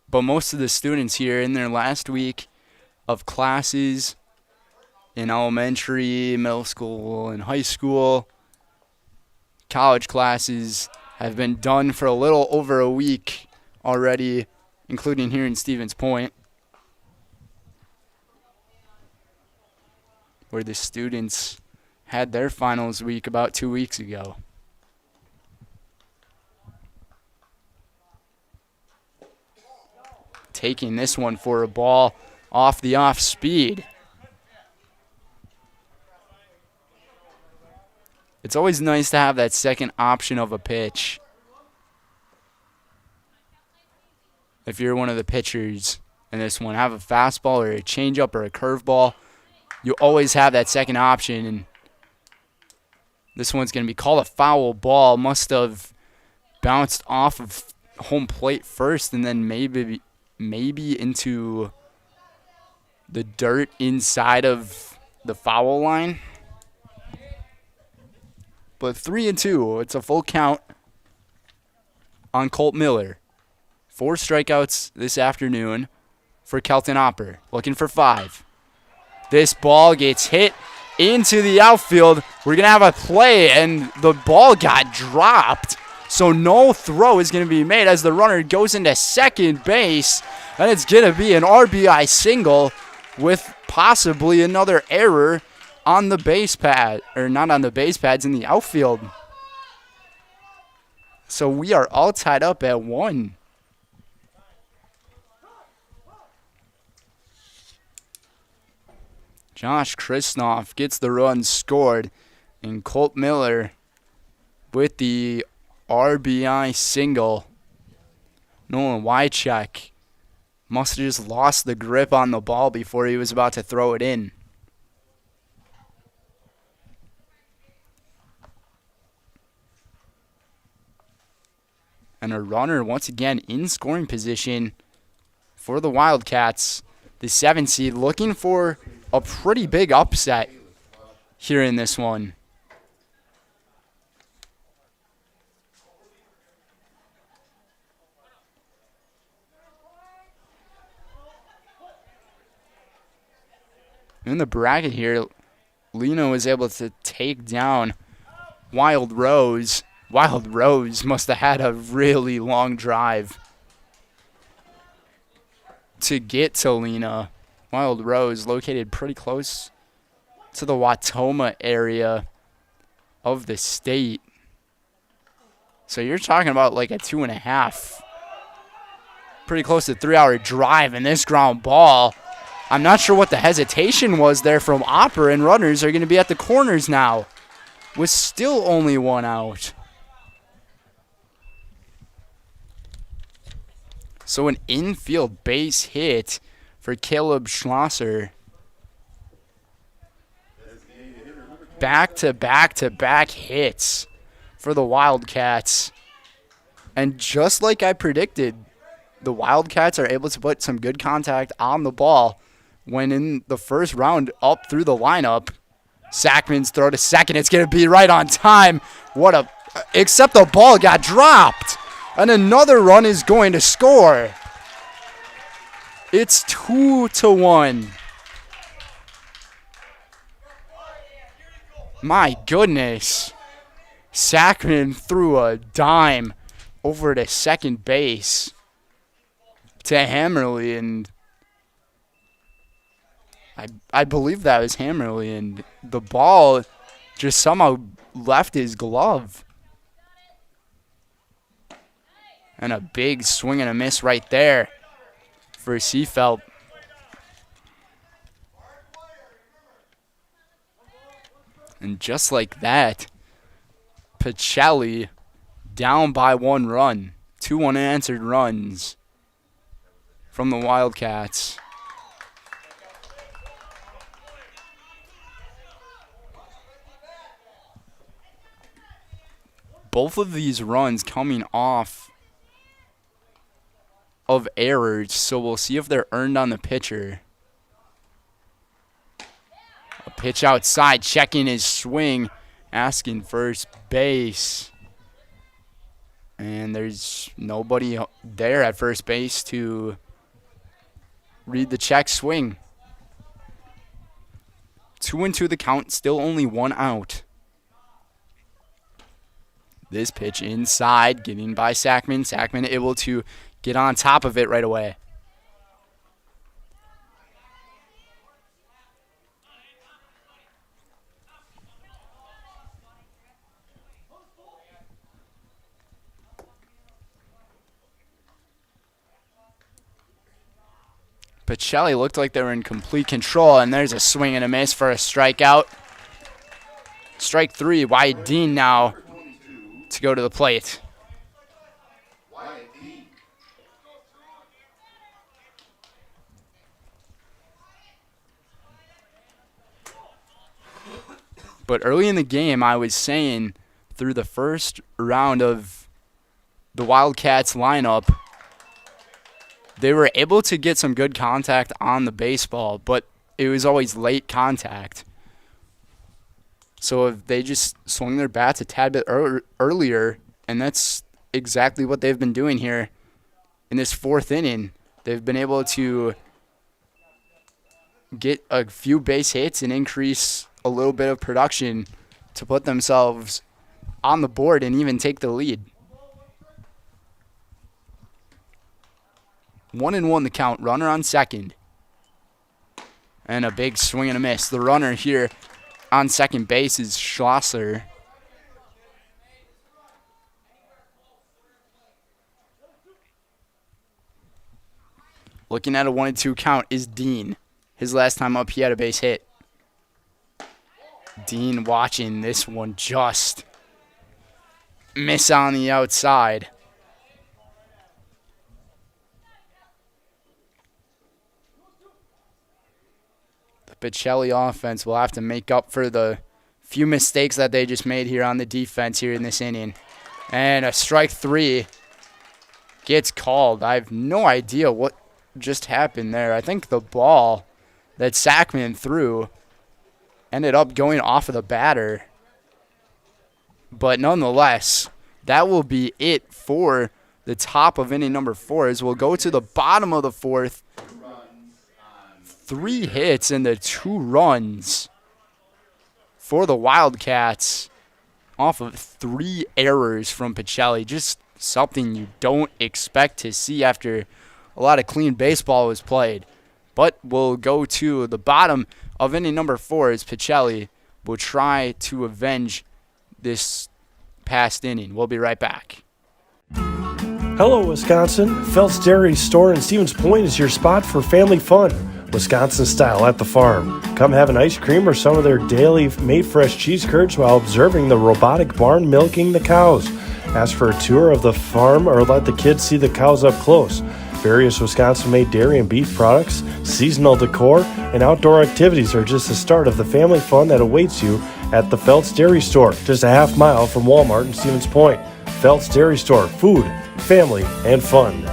But most of the students here in their last week of classes in elementary, middle school, and high school, college classes have been done for a little over a week already, including here in Stevens Point, where the students had their finals week about 2 weeks ago. Taking this one for a ball off the off speed. It's always nice to have that second option of a pitch. If you're one of the pitchers in this one, have a fastball or a changeup or a curveball, you always have that second option. And this one's going to be called a foul ball. Must have bounced off of home plate first and then maybe into the dirt inside of the foul line. But 3-2, it's a full count on Colt Miller. 4 strikeouts this afternoon for Kelton Opper, looking for 5. This ball gets hit into the outfield. We're going to have a play, and the ball got dropped. So no throw is going to be made as the runner goes into second base. And it's going to be an RBI single with possibly another error on the base pad, or not on the base pads, in the outfield. So we are all tied up at 1. Josh Kristoff gets the run scored, and Colt Miller with the RBI single. Nolan Wycheck must have just lost the grip on the ball before he was about to throw it in. And a runner once again in scoring position for the Wildcats. The 7 seed looking for a pretty big upset here in this one. In the bracket here, Lena was able to take down Wild Rose. Wild Rose must have had a really long drive to get to Lena. Wild Rose located pretty close to the Watoma area of the state. So you're talking about like a 2.5. Pretty close to 3-hour drive, and this ground ball. I'm not sure what the hesitation was there from Opper, and runners are going to be at the corners now with still only 1 out. So an infield base hit for Caleb Schlosser. back-to-back-to-back hits for the Wildcats. And just like I predicted, the Wildcats are able to put some good contact on the ball when in the first round up through the lineup. Sackman's throw to second. It's going to be right on time. Except the ball got dropped. And another run is going to score. It's 2-1. My goodness. Sackman threw a dime over to second base to Hammerly, and I believe that was Hammerly, and the ball just somehow left his glove. And a big swing and a miss right there for Seafelt. And just like that, Pacelli down by 1 run. 2 unanswered runs from the Wildcats. Both of these runs coming off of errors, so we'll see if they're earned on the pitcher. A pitch outside, checking his swing, asking first base. And there's nobody there at first base to read the check swing. 2-2 the count, still only 1 out. This pitch inside, getting by Sackman. Sackman able to get on top of it right away. Pacelli looked like they were in complete control, and there's a swing and a miss for a strikeout. Strike 3, Wyatt Dean now to go to the plate. But early in the game, I was saying through the first round of the Wildcats lineup, they were able to get some good contact on the baseball, but it was always late contact. So if they just swung their bats a tad bit earlier, and that's exactly what they've been doing here in this 4th inning. They've been able to get a few base hits and increase a little bit of production to put themselves on the board and even take the lead. 1-1 the count, runner on second. And a big swing and a miss. The runner here on second base is Schlosser. Looking at a 1-2 count is Dean. His last time up, he had a base hit. Dean watching this one just miss on the outside. The Pacelli offense will have to make up for the few mistakes that they just made here on the defense here in this inning. And a strike 3 gets called. I have no idea what just happened there. I think the ball that Sackman threw ended up going off of the batter. But nonetheless, that will be it for the top of inning number 4 as we'll go to the bottom of the 4th. 3 hits and the 2 runs for the Wildcats off of 3 errors from Pacelli. Just something you don't expect to see after a lot of clean baseball was played. But we'll go to the bottom of inning number 4 as Pacelli will try to avenge this past inning. We'll be right back. Hello, Wisconsin. Felt's Dairy Store in Stevens Point is your spot for family fun. Wisconsin style at the farm. Come have an ice cream or some of their daily made fresh cheese curds while observing the robotic barn milking the cows. Ask for a tour of the farm or let the kids see the cows up close. Various Wisconsin-made dairy and beef products, seasonal decor, and outdoor activities are just the start of the family fun that awaits you at the Feltz Dairy Store, just a half mile from Walmart in Stevens Point. Feltz Dairy Store, food, family, and fun.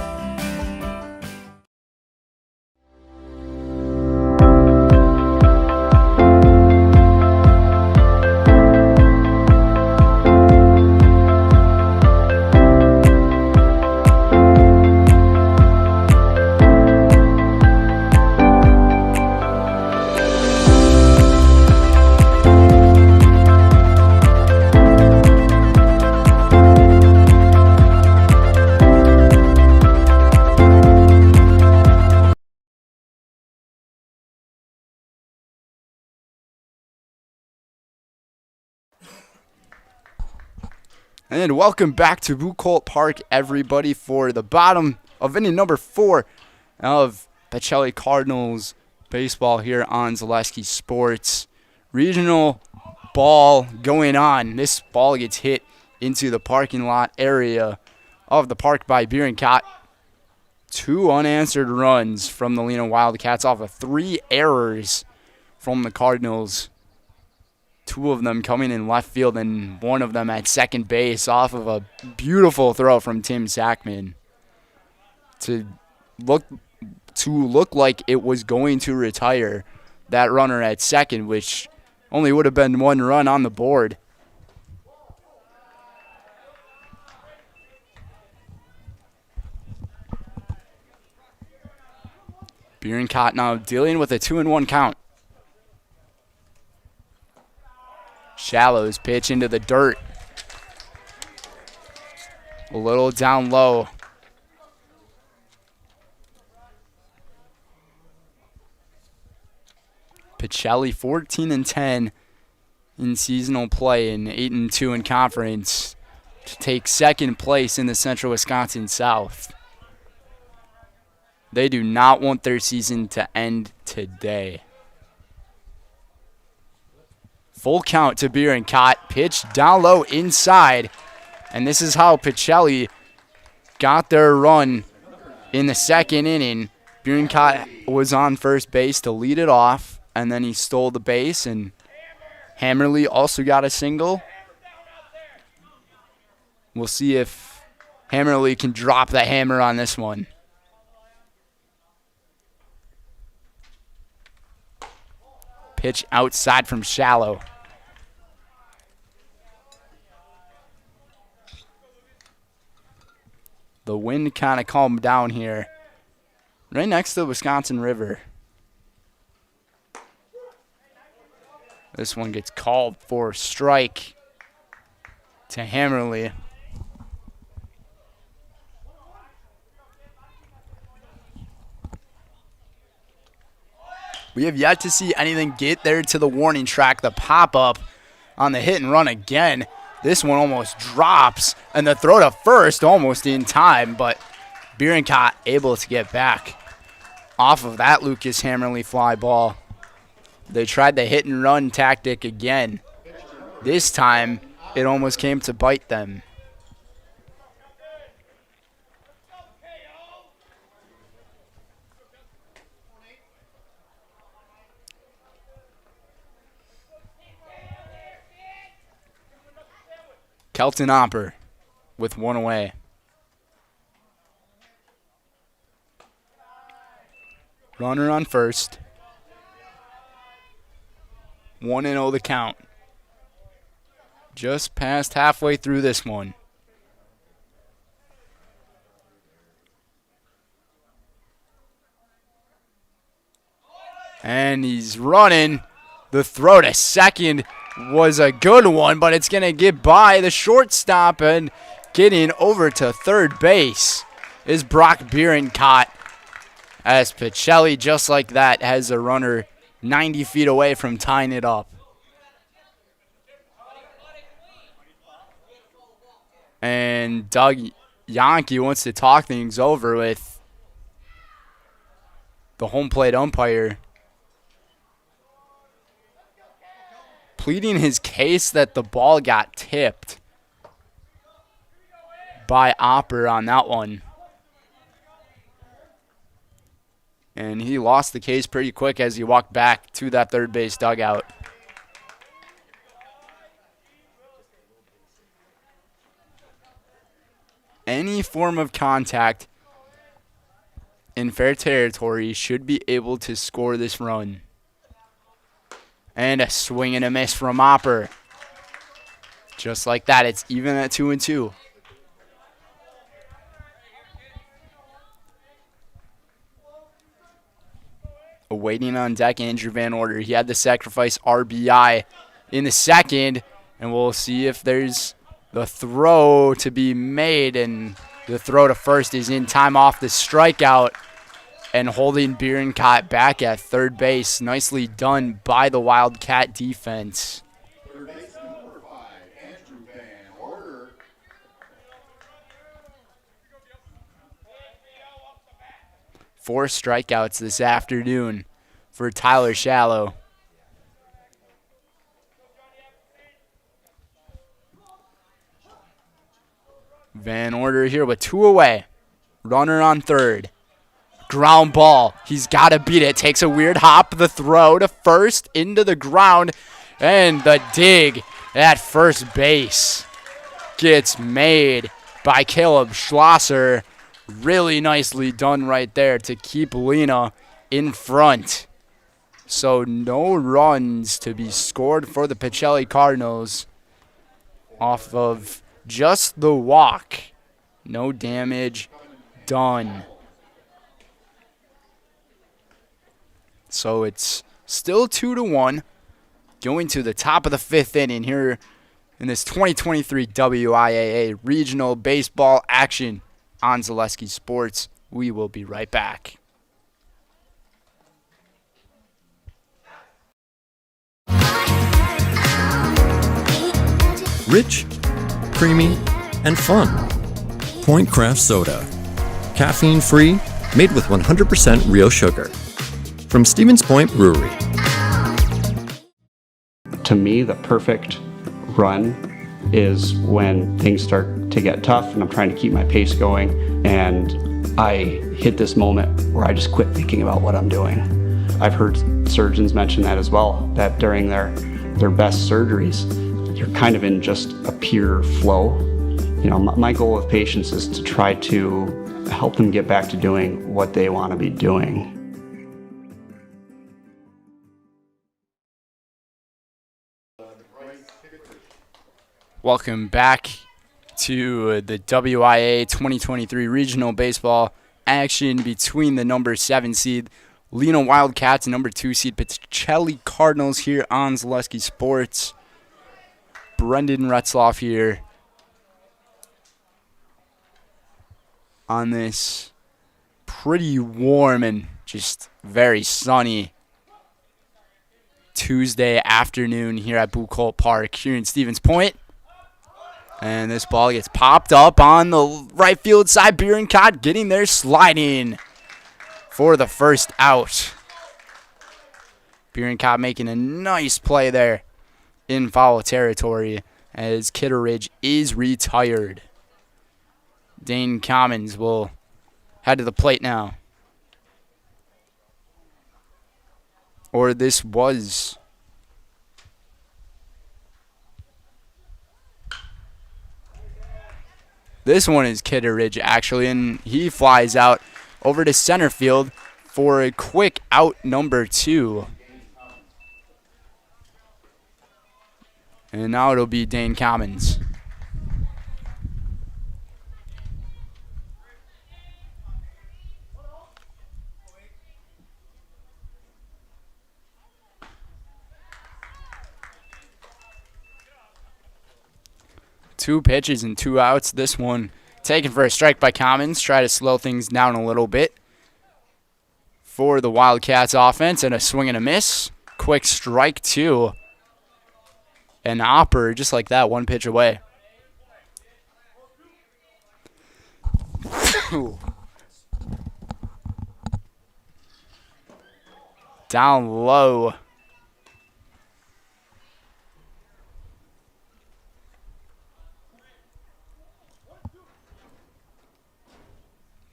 And welcome back to Bucolt Park, everybody, for the bottom of inning number 4 of Pacelli Cardinals baseball here on Zaleski Sports. Regional ball going on. This ball gets hit into the parking lot area of the park by Bierencott. 2 unanswered runs from the Lena Wildcats off of 3 errors from the Cardinals. 2 of them coming in left field and 1 of them at second base off of a beautiful throw from Tim Sackman to look like it was going to retire that runner at second, which only would have been 1 run on the board. Bierencott now dealing with a 2-1 count. Shallow's pitch into the dirt. A little down low. Pacelli 14-10 in seasonal play and 8-2 in conference to take second place in the Central Wisconsin South. They do not want their season to end today. Full count to Bierencott. Pitch down low inside. And this is how Pacelli got their run in the second inning. Bierencott was on first base to lead it off, and then he stole the base, and Hammerly also got a single. We'll see if Hammerly can drop the hammer on this one. Pitch outside from Shallow. The wind kind of calmed down here. Right next to the Wisconsin River. This one gets called for a strike to Hammerly. We have yet to see anything get there to the warning track. The pop-up on the hit and run again. This one almost drops, and the throw to first almost in time, but Bierencott able to get back off of that Lucas Hammerly fly ball. They tried the hit and run tactic again. This time, it almost came to bite them. Kelton Opper with 1 away. Runner on first. 1-0 the count. Just past halfway through this one. And he's running. The throw to second was a good one, but it's going to get by the shortstop, and getting over to third base is Brock Bierencott, as Pacelli, just like that, has a runner 90 feet away from tying it up. And Doug Yankee wants to talk things over with the home plate umpire, pleading his case that the ball got tipped by Opper on that one. And he lost the case pretty quick as he walked back to that third base dugout. any form of contact in fair territory should be able to score this run. And a swing and a miss from Hopper. Just like that, it's even at 2-2. Awaiting on deck, Andrew Van Order. He had the sacrifice RBI in the second, and we'll see if there's the throw to be made, and the throw to first is in time off the strikeout, and holding Bierencott back at third base. Nicely done by the Wildcat defense. Four strikeouts this afternoon for Tyler Shallow. Van Order here with 2 away. Runner on third. Ground ball. He's got to beat it. Takes a weird hop. The throw to first into the ground. And the dig at first base gets made by Caleb Schlosser. Really nicely done right there to keep Lena in front. So no runs to be scored for the Pacelli Cardinals off of just the walk. No damage done. So it's still 2-1. Going to the top of the 5th inning here in this 2023 WIAA Regional Baseball action on Zaleski Sports. We will be right back. Rich, creamy, and fun. Point Craft Soda. Caffeine-free, made with 100% real sugar. From Stevens Point Brewery. To me, the perfect run is when things start to get tough and I'm trying to keep my pace going and I hit this moment where I just quit thinking about what I'm doing. I've heard surgeons mention that as well, that during their best surgeries, you're kind of in just a pure flow. You know, my goal with patients is to try to help them get back to doing what they want to be doing. Welcome back to the WIA 2023 Regional Baseball action between the number 7 seed Lena Wildcats and number 2 seed Pacelli Cardinals here on Zaleski Sports. Brendan Retzloff here on this pretty warm and just very sunny Tuesday afternoon here at Bucolt Park here in Stevens Point. And this ball gets popped up on the right field side. Bierencott getting there sliding for the first out. Bierencott making a nice play there in foul territory as Kitteridge is retired. Dane Commons will head to the plate now. Or this was... This one is Kitteridge, actually, and he flies out over to center field for a quick out number 2. And now it'll be Dane Commons. Two pitches and 2 outs. This one taken for a strike by Commons. Try to slow things down a little bit for the Wildcats offense. And a swing and a miss. Quick strike 2. And Hopper, just like that, 1 pitch away. Down low.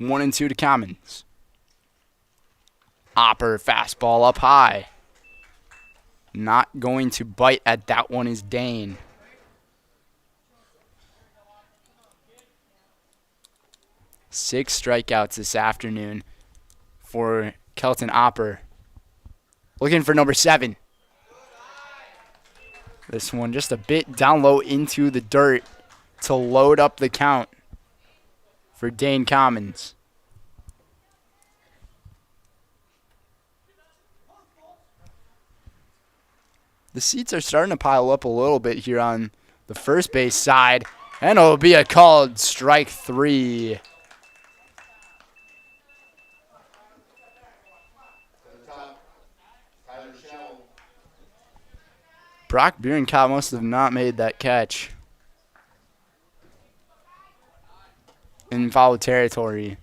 One and 2 to Commons. Hopper, fastball up high. Not going to bite at that one is Dane. 6 strikeouts this afternoon for Kelton Opper. Looking for number 7. This one just a bit down low into the dirt to load up the count for Dane Commons. The seats are starting to pile up a little bit here on the first base side, and it'll be a called strike 3. Brock Bierenkopf must have not made that catch in foul territory.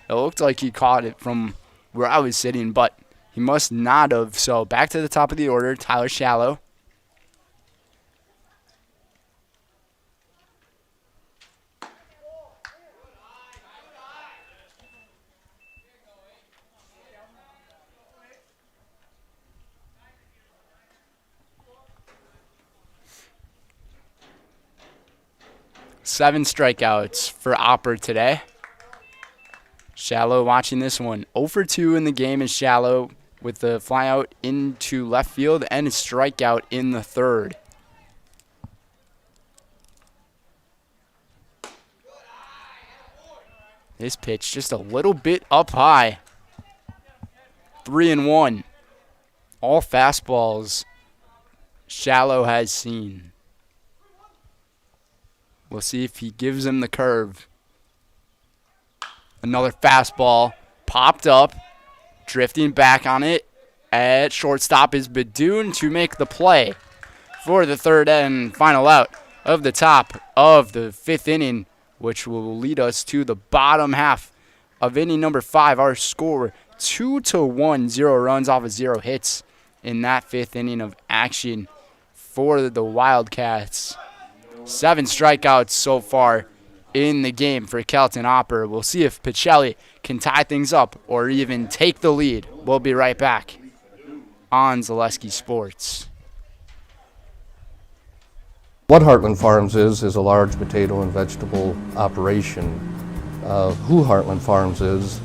It looked like he caught it from where I was sitting, but he must not have. So back to the top of the order, Tyler Shallow. Seven strikeouts for Opper today. Shallow watching this one. 0 for 2 in the game is Shallow with the fly out into left field and a strikeout in the third. This pitch just a little bit up high. 3-1. All fastballs Shallow has seen. We'll see if he gives him the curve. Another fastball popped up, drifting back on it. At shortstop is Badoon to make the play for the third and final out of the top of the 5th inning, which will lead us to the bottom half of inning number 5. Our score 2-1, 0 runs off of 0 hits in that 5th inning of action for the Wildcats. 7 strikeouts so far in the game for Kelton Opper. We'll see if Pacelli can tie things up or even take the lead. We'll be right back on Zaleski Sports. What Heartland Farms is a large potato and vegetable operation. Who Heartland Farms is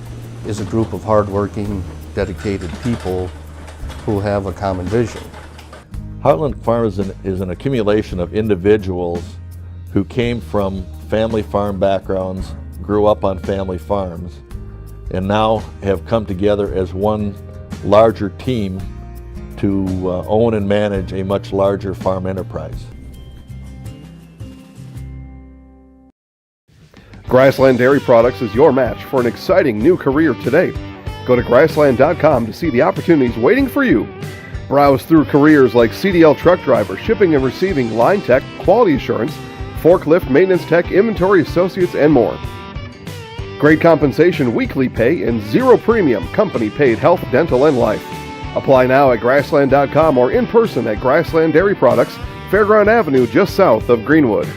a group of hardworking, dedicated people who have a common vision. Heartland Farms is an accumulation of individuals who came from family farm backgrounds, grew up on family farms, and now have come together as one larger team to own and manage a much larger farm enterprise. Grassland Dairy Products is your match for an exciting new career today. Go to grassland.com to see the opportunities waiting for you. Browse through careers like CDL truck driver, shipping and receiving, line tech, quality assurance, forklift, maintenance tech, inventory associates, and more. Great compensation, weekly pay, and 0 premium company-paid health, dental, and life. Apply now at grassland.com or in person at Grassland Dairy Products, Fairground Avenue, just south of Greenwood.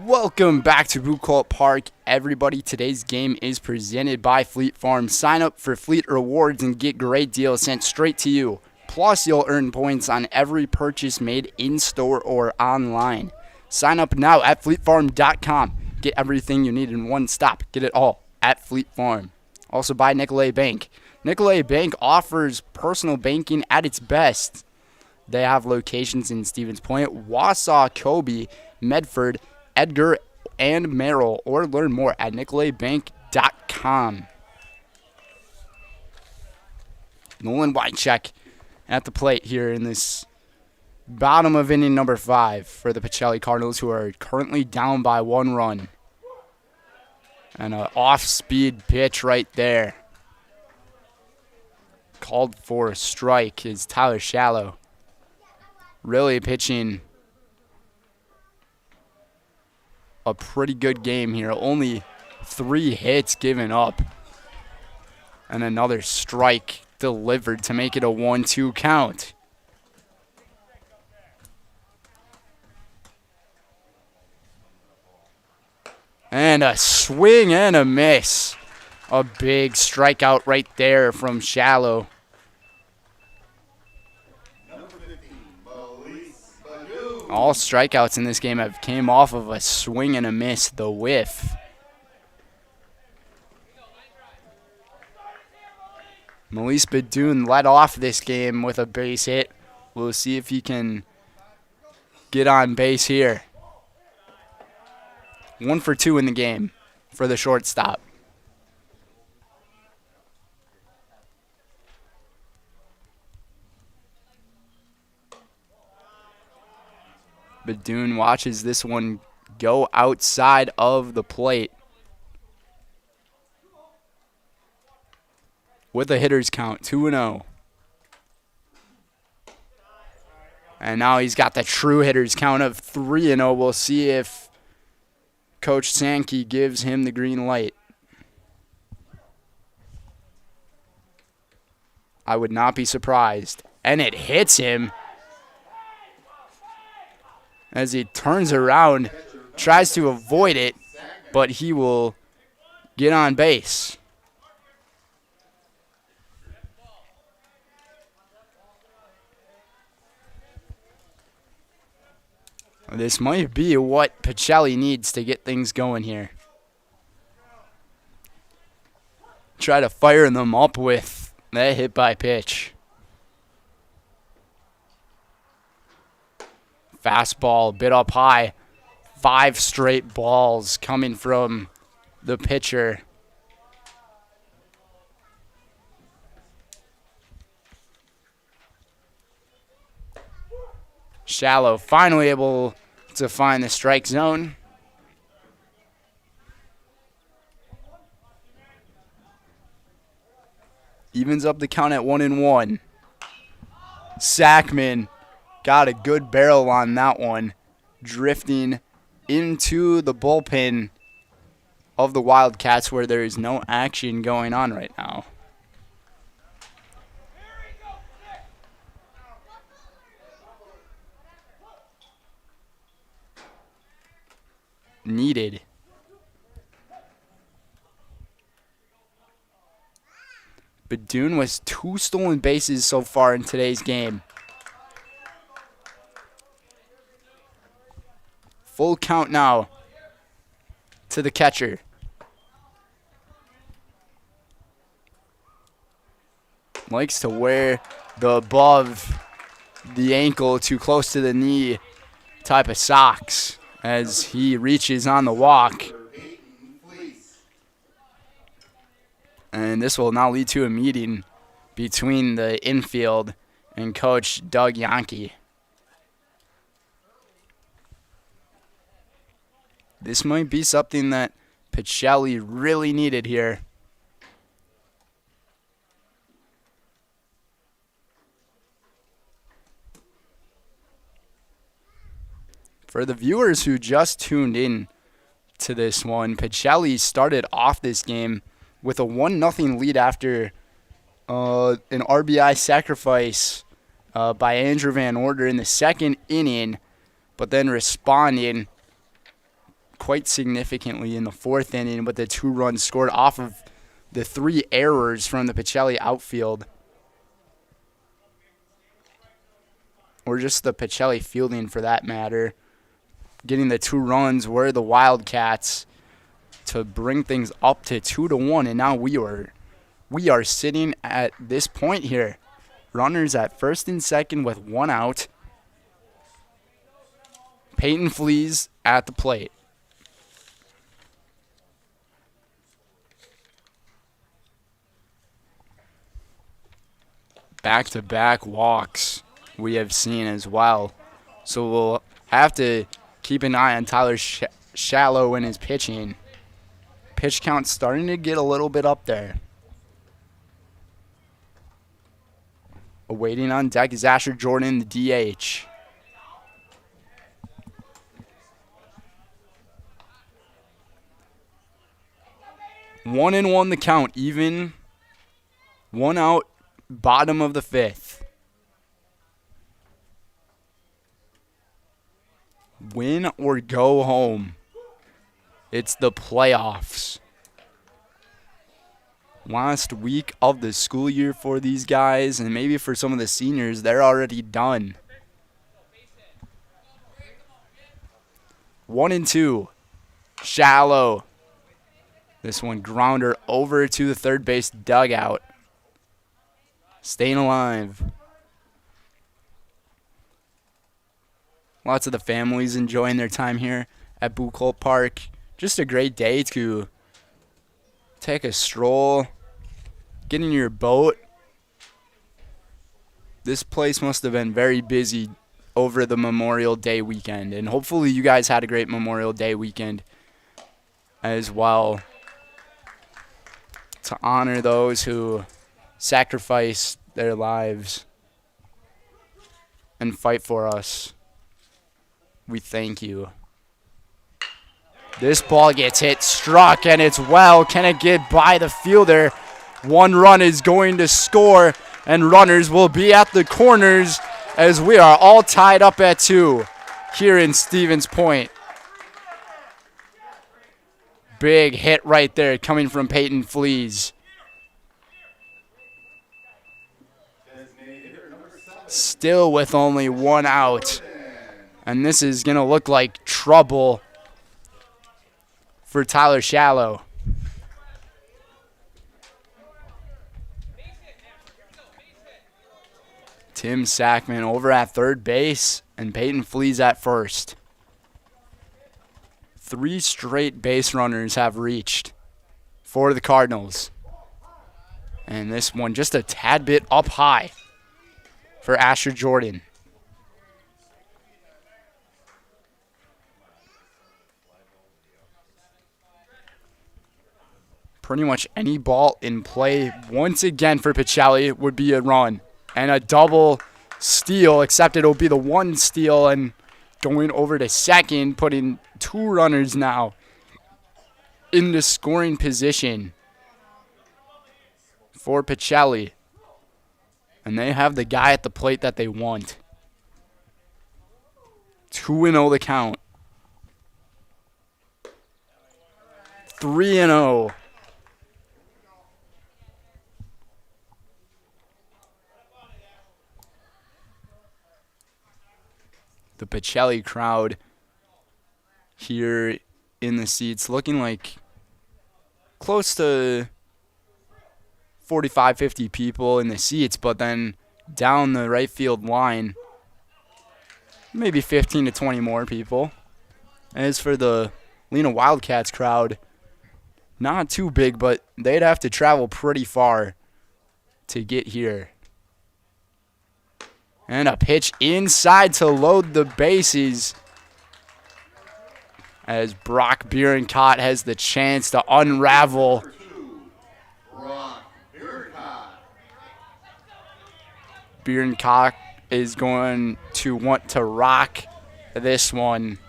Welcome back to Bucol Park, everybody. Today's game is presented by Fleet Farm. Sign up for Fleet Rewards and get great deals sent straight to you. Plus, you'll earn points on every purchase made in-store or online. Sign up now at fleetfarm.com. Get everything you need in one stop. Get it all at Fleet Farm. Also by Nicolet Bank. Nicolet Bank offers personal banking at its best. They have locations in Stevens Point, Wausau, Kobe, Medford, Edgar, and Merrill, or learn more at nicoletbank.com. Nolan Wycheck at the plate here in this bottom of inning number 5 for the Pacelli Cardinals, who are currently down by 1 run. And an off-speed pitch right there. Called for a strike is Tyler Shallow. Really pitching a pretty good game here. Only 3 hits given up. And another strike delivered to make it a 1-2 count. And a swing and a miss A big strikeout right there from Shallow. All strikeouts in this game have came off of a swing and a miss, the whiff. Melise Badoon led off this game with a base hit. We'll see if he can get on base here. 1 for 2 in the game for the shortstop. Badoon watches this one go outside of the plate with a hitter's count, 2-0. And now he's got the true hitter's count of 3-0. We'll see if Coach Sankey gives him the green light. I would not be surprised. And it hits him as he turns around, tries to avoid it, but he will get on base. This might be what Pacelli needs to get things going here. Try to fire them up with that hit by pitch. Fastball, bit up high. 5 straight balls coming from the pitcher. Shallow finally able to find the strike zone. Evens up the count at 1-1. Sackman got a good barrel on that one, drifting into the bullpen of the Wildcats where there is no action going on right now. Needed. Badoon was 2 stolen bases so far in today's game. Full count now to the catcher. Likes to wear the above the ankle, too close to the knee type of socks as he reaches on the walk. And this will now lead to a meeting between the infield and Coach Doug Yankee. This might be something that Pacelli really needed here. For the viewers who just tuned in to this one, Pacelli started off this game with a 1-0 lead after an RBI sacrifice by Andrew Van Order in the second inning, but then responding quite significantly in the fourth inning with the 2 runs scored off of the 3 errors from the Pacelli outfield. Or just the Pacelli fielding for that matter. Getting the 2 runs were the Wildcats to bring things up to 2-1, and now we are sitting at this point here. Runners at first and second with 1 out. Peyton Fleas at the plate. Back-to-back walks we have seen as well. So we'll have to keep an eye on Tyler Shallow in his pitching. Pitch count starting to get a little bit up there. Awaiting on deck is Asher Jordan, the DH. One and one the count, even. 1 out, bottom of the 5th. Win or go home. It's the playoffs. Last week of the school year for these guys, and maybe for some of the seniors, they're already done. 1-2. Shallow. This one grounder over to the third base dugout. Staying alive. Lots of the families enjoying their time here at Buchholz Park. Just a great day to take a stroll, get in your boat. This place must have been very busy over the Memorial Day weekend, and hopefully you guys had a great Memorial Day weekend as well, to honor those who sacrificed their lives and fight for us. We thank you. This ball gets hit, struck, and it's well. Can it get by the fielder? One run is going to score, and runners will be at the corners as we are all tied up at 2 here in Stevens Point. Big hit right there coming from Peyton Fleas. Still with only 1 out. And this is going to look like trouble for Tyler Shallow. Tim Sackman over at third base, and Peyton Fleas at first. 3 straight base runners have reached for the Cardinals. And this one just a tad bit up high for Asher Jordan. Pretty much any ball in play once again for Pacelli would be a run. And a double steal, except it'll be the 1 steal, and going over to second, putting 2 runners now into scoring position for Pacelli. And they have the guy at the plate that they want. 2-0 the count. 3-0. The Pacelli crowd here in the seats looking like close to 45, 50 people in the seats, but then down the right field line, maybe 15 to 20 more people. As for the Lena Wildcats crowd, not too big, but they'd have to travel pretty far to get here. And a pitch inside to load the bases as Brock Bierenkott has the chance to unravel. Bierenkott is going to want to rock this one.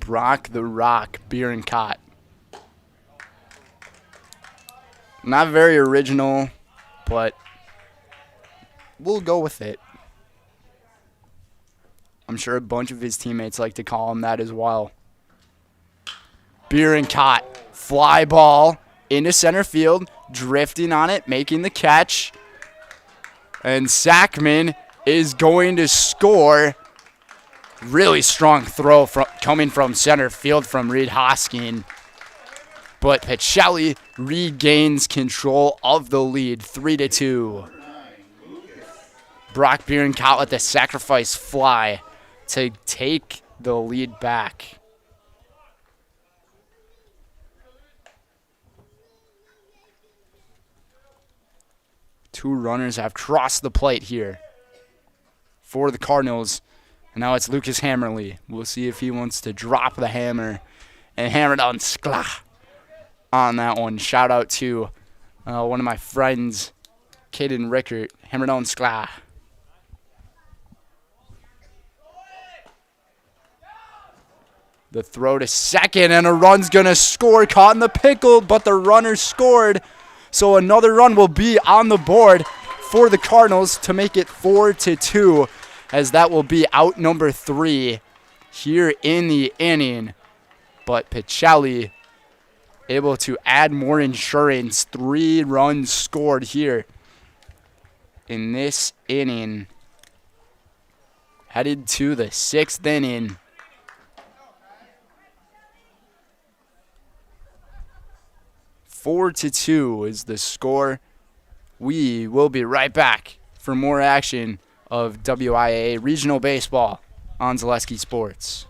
Brock the Rock Bierenkott. Not very original, but we'll go with it. I'm sure a bunch of his teammates like to call him that as well. Bierenkott, fly ball into center field, drifting on it, making the catch. And Sackman is going to score. Really strong throw coming from center field from Reed Hoskin. But Pacelli regains control of the lead, 3-2. Brock Bierenkott with the sacrifice fly to take the lead back. Two runners have crossed the plate here for the Cardinals. And now it's Lucas Hammerly. We'll see if he wants to drop the hammer and hammer down Skla on that one. Shout out to one of my friends, Caden Rickert. Hammer down Skla. The throw to second, and a run's going to score. Caught in the pickle, but the runner scored. So another run will be on the board for the Cardinals to make it 4-2, as that will be out number 3 here in the inning. But Pacelli able to add more insurance. 3 runs scored here in this inning. Headed to the 6th inning. Four to 2 is the score. We will be right back for more action of WIAA Regional Baseball on Zaleski Sports.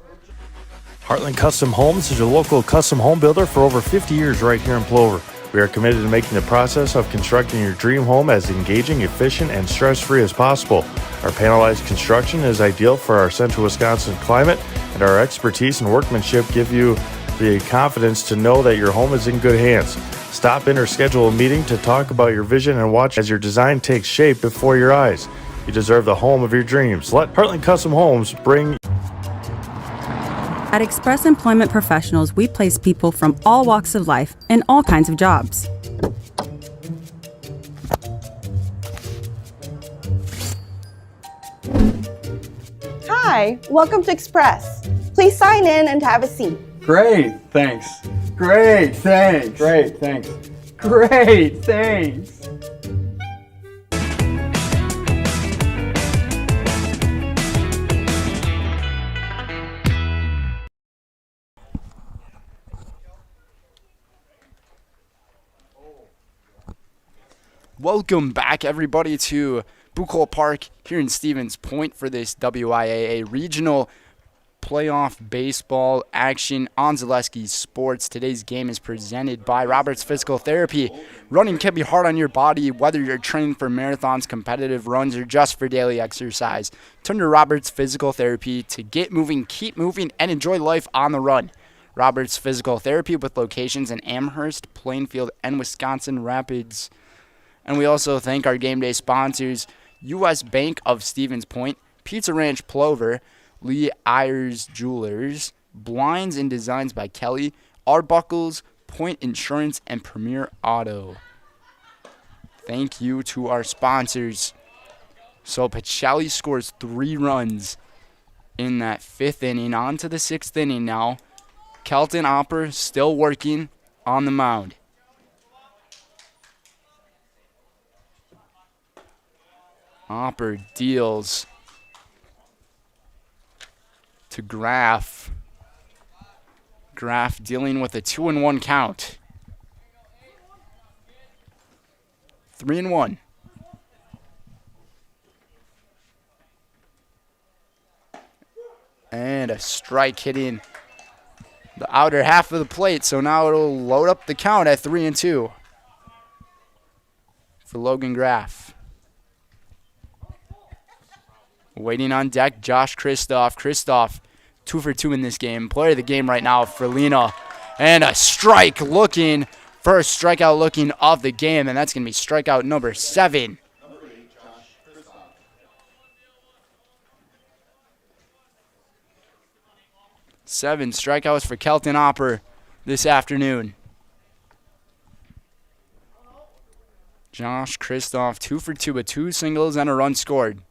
Heartland Custom Homes is your local custom home builder for over 50 years right here in Plover. We are committed to making the process of constructing your dream home as engaging, efficient, and stress-free as possible. Our panelized construction is ideal for our central Wisconsin climate, and our expertise and workmanship give you the confidence to know that your home is in good hands. Stop in or schedule a meeting to talk about your vision and watch as your design takes shape before your eyes. You deserve the home of your dreams. Let Heartland Custom Homes bring... At Express Employment Professionals, we place people from all walks of life in all kinds of jobs. Hi, welcome to Express. Please sign in and have a seat. Great, thanks. Great, thanks. Great, thanks. Great, thanks. Welcome back, everybody, to Bucol Park here in Stevens Point for this WIAA Regional Playoff Baseball action on Zaleski Sports. Today's game is presented by Roberts Physical Therapy. Running can be hard on your body, whether you're training for marathons, competitive runs, or just for daily exercise. Turn to Roberts Physical Therapy to get moving, keep moving, and enjoy life on the run. Roberts Physical Therapy with locations in Amherst, Plainfield, and Wisconsin Rapids. And we also thank our game day sponsors, U.S. Bank of Stevens Point, Pizza Ranch Plover, Lee Ayers Jewelers, Blinds and Designs by Kelly, Arbuckles, Point Insurance, and Premier Auto. Thank you to our sponsors. So Pacelli scores 3 runs in that 5th inning. On to the 6th inning now. Kelton Opper still working on the mound. Opper deals to Graff. Graff dealing with a 2-1 count. 3-1. And a strike hitting the outer half of the plate, so now it'll load up the count at 3-2 for Logan Graff. Waiting on deck, Josh Kristoff. Kristoff, 2 for 2 in this game. Player of the game right now for Lena. And a strike looking, first strikeout looking of the game, and that's going to be strikeout number 7. Seven strikeouts for Kelton Opper this afternoon. Josh Kristoff, 2 for 2 with 2 singles and a run scored.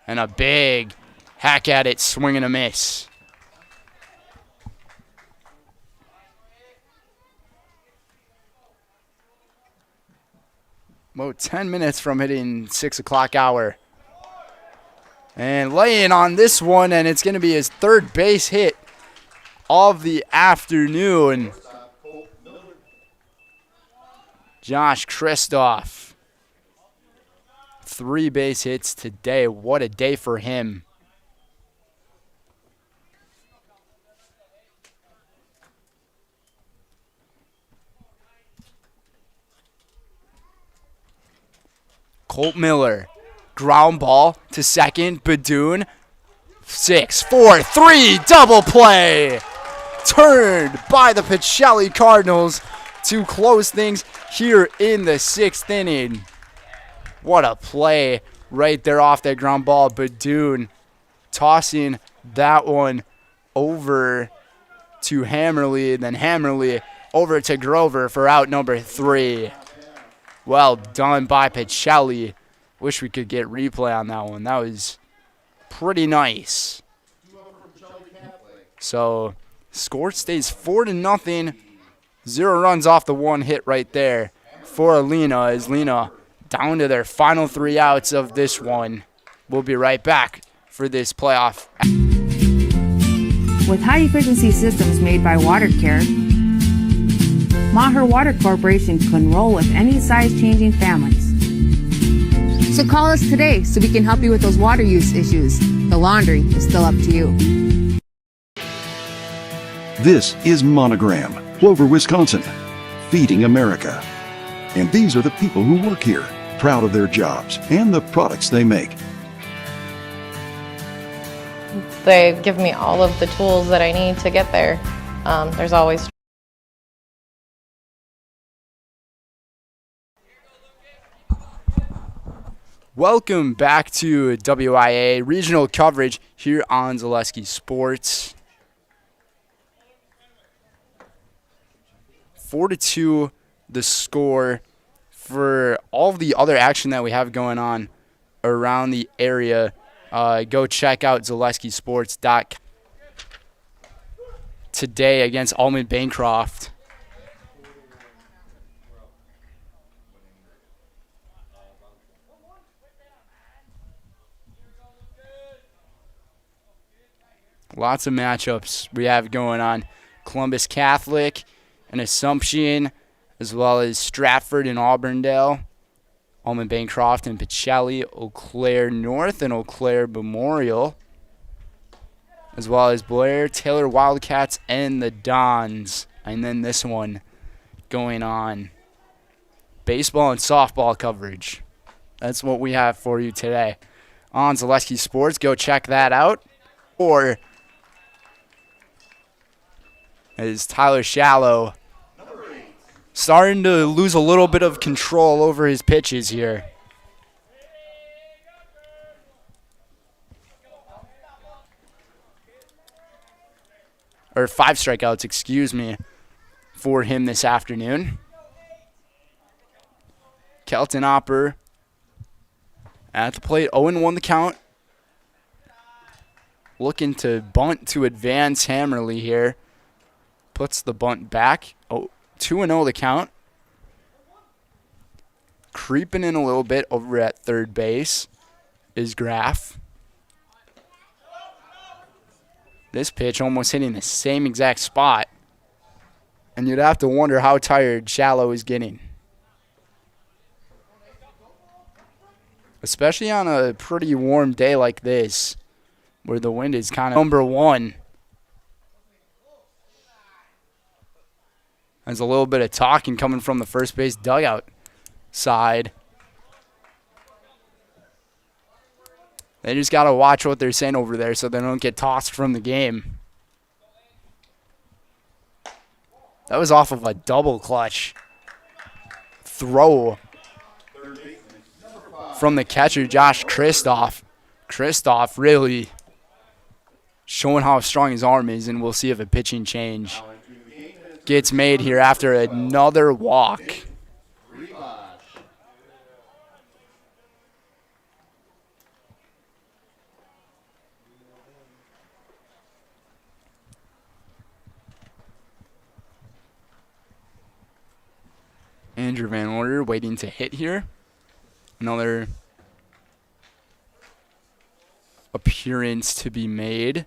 And a big hack at it, swing and a miss. About 10 minutes from hitting 6 o'clock hour. And laying on this one, and it's going to be his 3rd base hit of the afternoon. Josh Kristoff. 3 base hits today. What a day for him. Colt Miller. Ground ball to second. Badoon. 6, 4, 3. Double play. Turned by the Pacelli Cardinals to close things here in the 6th inning. What a play right there off that ground ball. Badoon tossing that one over to Hammerly, then Hammerly over to Grover for out number 3. Well done by Pacelli. Wish we could get replay on that one. That was pretty nice. So, score stays 4-0 0 runs off the 1 hit right there for Lena, as Lena down to their final 3 outs of this one. We'll be right back for this playoff. With high-efficiency systems made by WaterCare, Maher Water Corporation can roll with any size-changing families. So call us today so we can help you with those water use issues. The laundry is still up to you. This is Monogram, Plover, Wisconsin, feeding America. And these are the people who work here, proud of their jobs and the products they make. They give me all of the tools that I need to get there. There's always Welcome back to WIAA regional coverage here on Zaleski Sports. 4-2 the score for all of the other action that we have going on around the area. Go check out ZaleskiSports.com today against Almond Bancroft. Lots of matchups we have going on. Columbus Catholic and Assumption, as well as Stratford and Auburndale. Almond Bancroft and Pacelli, Eau Claire North and Eau Claire Memorial, as well as Blair, Taylor Wildcats, and the Dons. And then this one going on. Baseball and softball coverage. That's what we have for you today on Zaleski Sports. Go check that out. Or as Tyler Shallow starting to lose a little bit of control over his pitches here. Or 5 strikeouts, excuse me, for him this afternoon. Kelton Hopper at the plate, 0-1 the count. Looking to bunt to advance Hammerly here. Puts the bunt back. 2-0 the count. Creeping in a little bit over at third base is Graff. This pitch almost hitting the same exact spot. And you'd have to wonder how tired Shallow is getting. Especially on a pretty warm day like this, where the wind is kind of number 1. There's a little bit of talking coming from the first base dugout side. They just got to watch what they're saying over there so they don't get tossed from the game. That was off of a double clutch throw from the catcher, Josh Kristoff. Kristoff really showing how strong his arm is, and we'll see if a pitching change gets made here after another walk. Andrew Van Order waiting to hit here. Another appearance to be made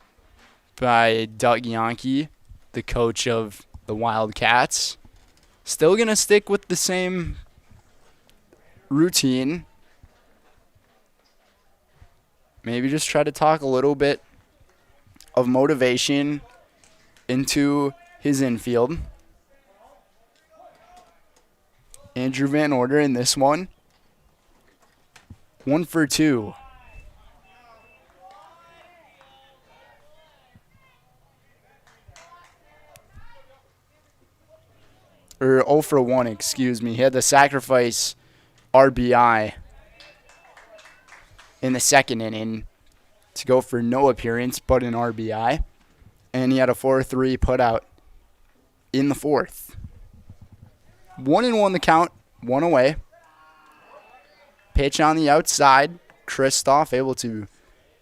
by Doug Yankee, the coach of the Wildcats. Still going to stick with the same routine. Maybe just try to talk a little bit of motivation into his infield. Andrew Van Order in this one. 1 for 2. Or 0 for 1, excuse me. He had the sacrifice RBI in the second inning to go for no appearance but an RBI. And he had a 4-3 put out in the fourth. 1-1 the count, 1 away. Pitch on the outside. Kristoff able to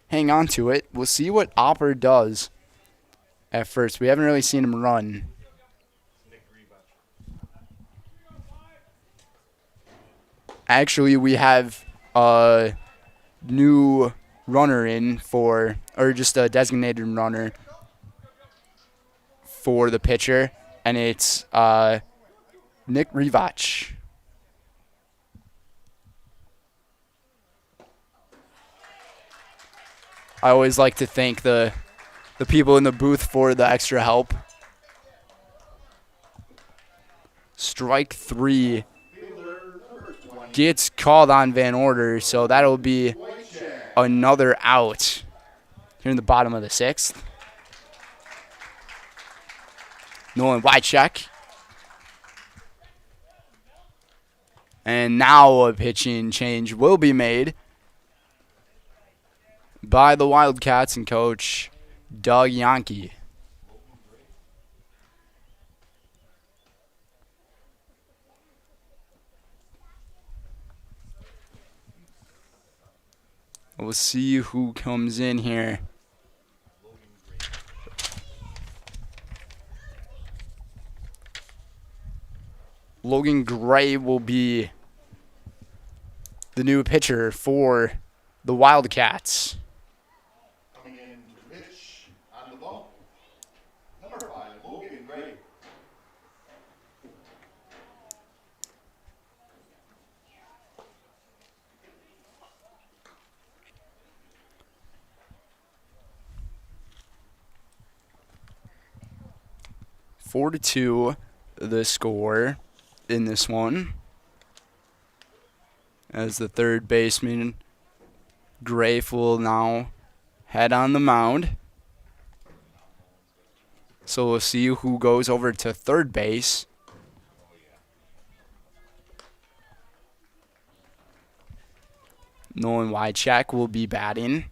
hang on to it. We'll see what Opper does at first. We haven't really seen him run. Actually, we have a new runner in for, or just a designated runner for the pitcher, and it's Nick Rivach. I always like to thank the people in the booth for the extra help. Strike 3 gets called on Van Order, so that'll be another out here in the bottom of the 6th. Nolan Wycheck. And now a pitching change will be made by the Wildcats and coach Doug Yonke. We'll see who comes in here. Logan Gray will be the new pitcher for the Wildcats. Coming in to pitch on the bump, number 5, Logan Gray. Four to 2, the score in this one, as the third baseman Grafe will now head on the mound. So we'll see who goes over to third base. Nolan Wycheck will be batting.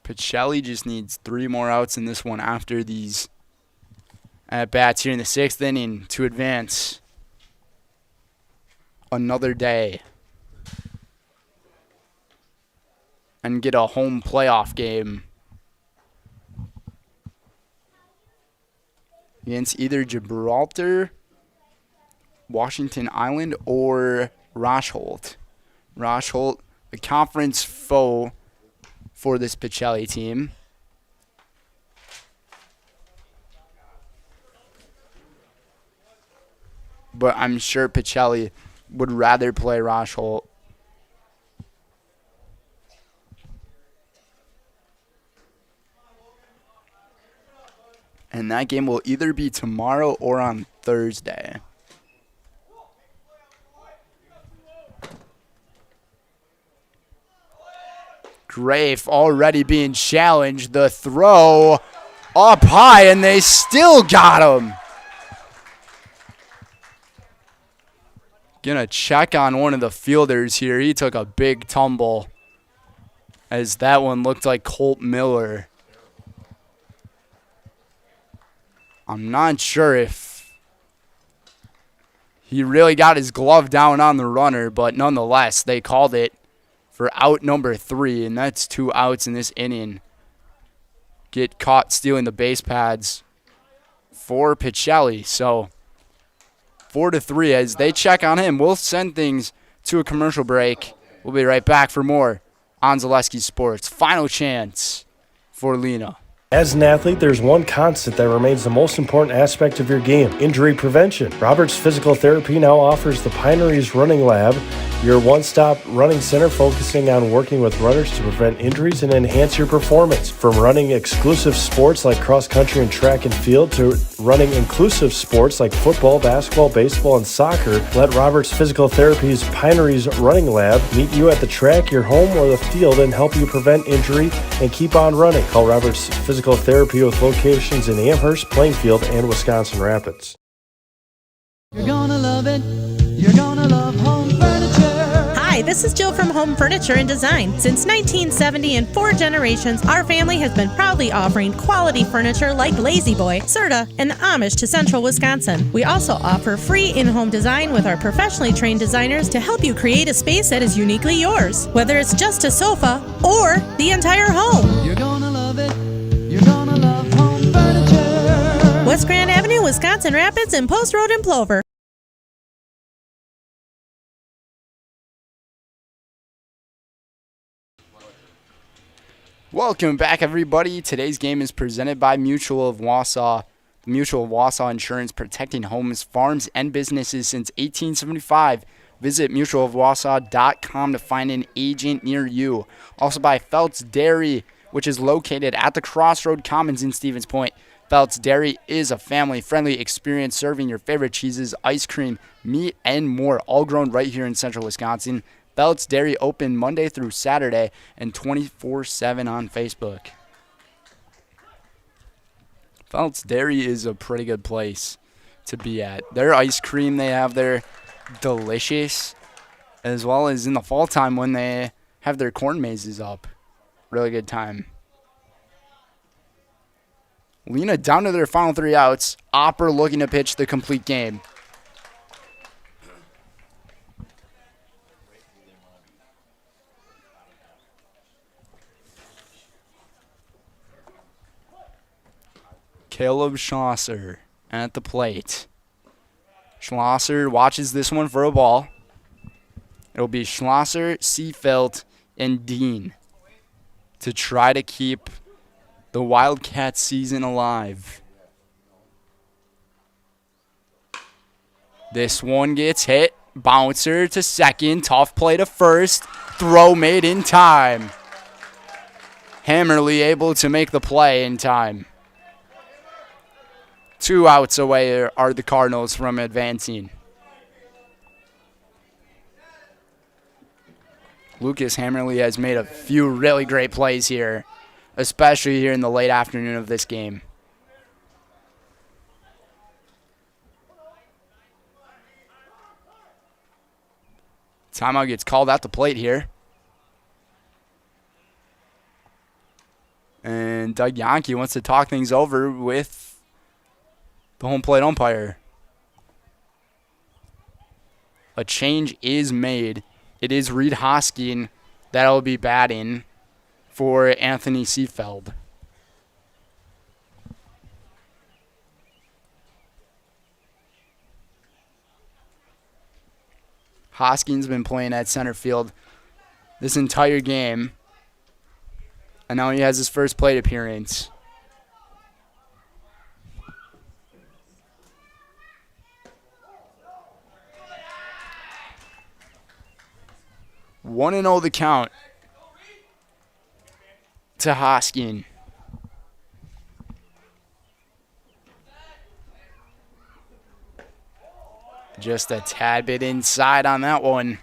Pacelli just needs 3 more outs in this one after these at-bats here in the 6th inning to advance another day and get a home playoff game against either Gibraltar, Washington Island, or Rosholt. Rosholt, a conference foe for this Pacelli team. But I'm sure Pacelli would rather play Rosholt. And that game will either be tomorrow or on Thursday. Grafe already being challenged. The throw up high, and they still got him. Gonna check on one of the fielders here. He took a big tumble, as that one looked like Colt Miller. I'm not sure if he really got his glove down on the runner, but nonetheless, they called it for out number 3, and that's 2 outs in this inning. Get caught stealing the base pads for Pacelli. So 4-3 as they check on him. We'll send things to a commercial break. We'll be right back for more on Zaleski Sports. Final chance for Lena. As an athlete, there's one constant that remains the most important aspect of your game: injury prevention. Roberts Physical Therapy now offers the Pineries Running Lab, your one-stop running center focusing on working with runners to prevent injuries and enhance your performance. From running exclusive sports like cross-country and track and field to running inclusive sports like football, basketball, baseball, and soccer, let Roberts Physical Therapy's Pineries Running Lab meet you at the track, your home, or the field and help you prevent injury and keep on running. Call Roberts Physical Therapy with locations in Amherst, Plainfield, and Wisconsin Rapids. You're gonna love it. You're gonna love home furniture. Hi, this is Jill from Home Furniture and Design. Since 1970 and 4 generations, our family has been proudly offering quality furniture like Lazy Boy, Serta, and Amish to Central Wisconsin. We also offer free in-home design with our professionally trained designers to help you create a space that is uniquely yours, whether it's just a sofa or the entire home. You're gonna love it. You're gonna love Wisconsin Rapids, and Post Road in Plover. Welcome back, everybody. Today's game is presented by Mutual of Wausau. Mutual of Wausau Insurance, protecting homes, farms, and businesses since 1875. Visit mutualofwausau.com to find an agent near you. Also by Felt's Dairy, which is located at the Crossroad Commons in Stevens Point. Felt's Dairy is a family-friendly experience serving your favorite cheeses, ice cream, meat, and more, all grown right here in central Wisconsin. Felt's Dairy open Monday through Saturday and 24/7 on Facebook. Felt's Dairy is a pretty good place to be at. Their ice cream they have there, delicious, as well as in the fall time when they have their corn mazes up. Really good time. Lena down to their final 3 outs. Opper looking to pitch the complete game. Caleb Schlosser at the plate. Schlosser watches this one for a ball. It'll be Schlosser, Seefeld, and Dean to try to keep the Wildcats season alive. This one gets hit. Bouncer to second. Tough play to first. Throw made in time. Hammerly able to make the play in time. 2 outs away are the Cardinals from advancing. Lucas Hammerly has made a few really great plays here, especially here in the late afternoon of this game. Timeout gets called at the plate here. And Doug Yankee wants to talk things over with the home plate umpire. A change is made. It is Reed Hoskin that'll be batting for Anthony Seefeld. Hoskin's been playing at center field this entire game, and now he has his first plate appearance. One and 0 the count to Hoskin. Just a tad bit inside on that one.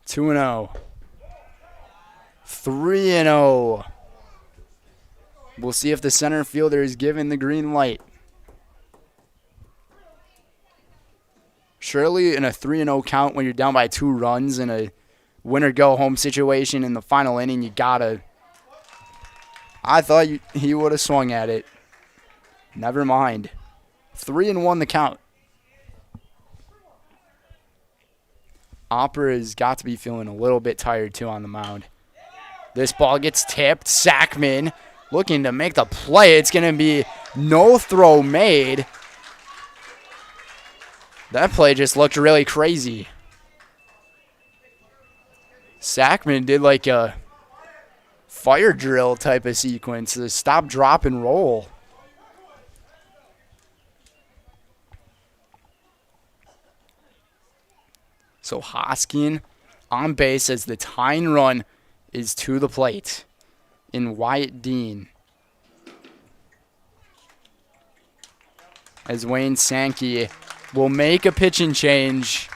Two and 0. 3 and 0. We'll see if the center fielder is given the green light. Surely in a 3 and 0 count when you're down by 2 runs in a winner go home situation in the final inning, you gotta. I thought he would have swung at it. Never mind. 3 and 1 the count. Opera has got to be feeling a little bit tired too on the mound. This ball gets tipped. Sackman looking to make the play. It's going to be no throw made. That play just looked really crazy. Sackman did like a fire drill type of sequence. The stop, drop, and roll. So Hoskin on base as the tying run is to the plate in Wyatt Dean. As Wayne Sankey will make a pitching change,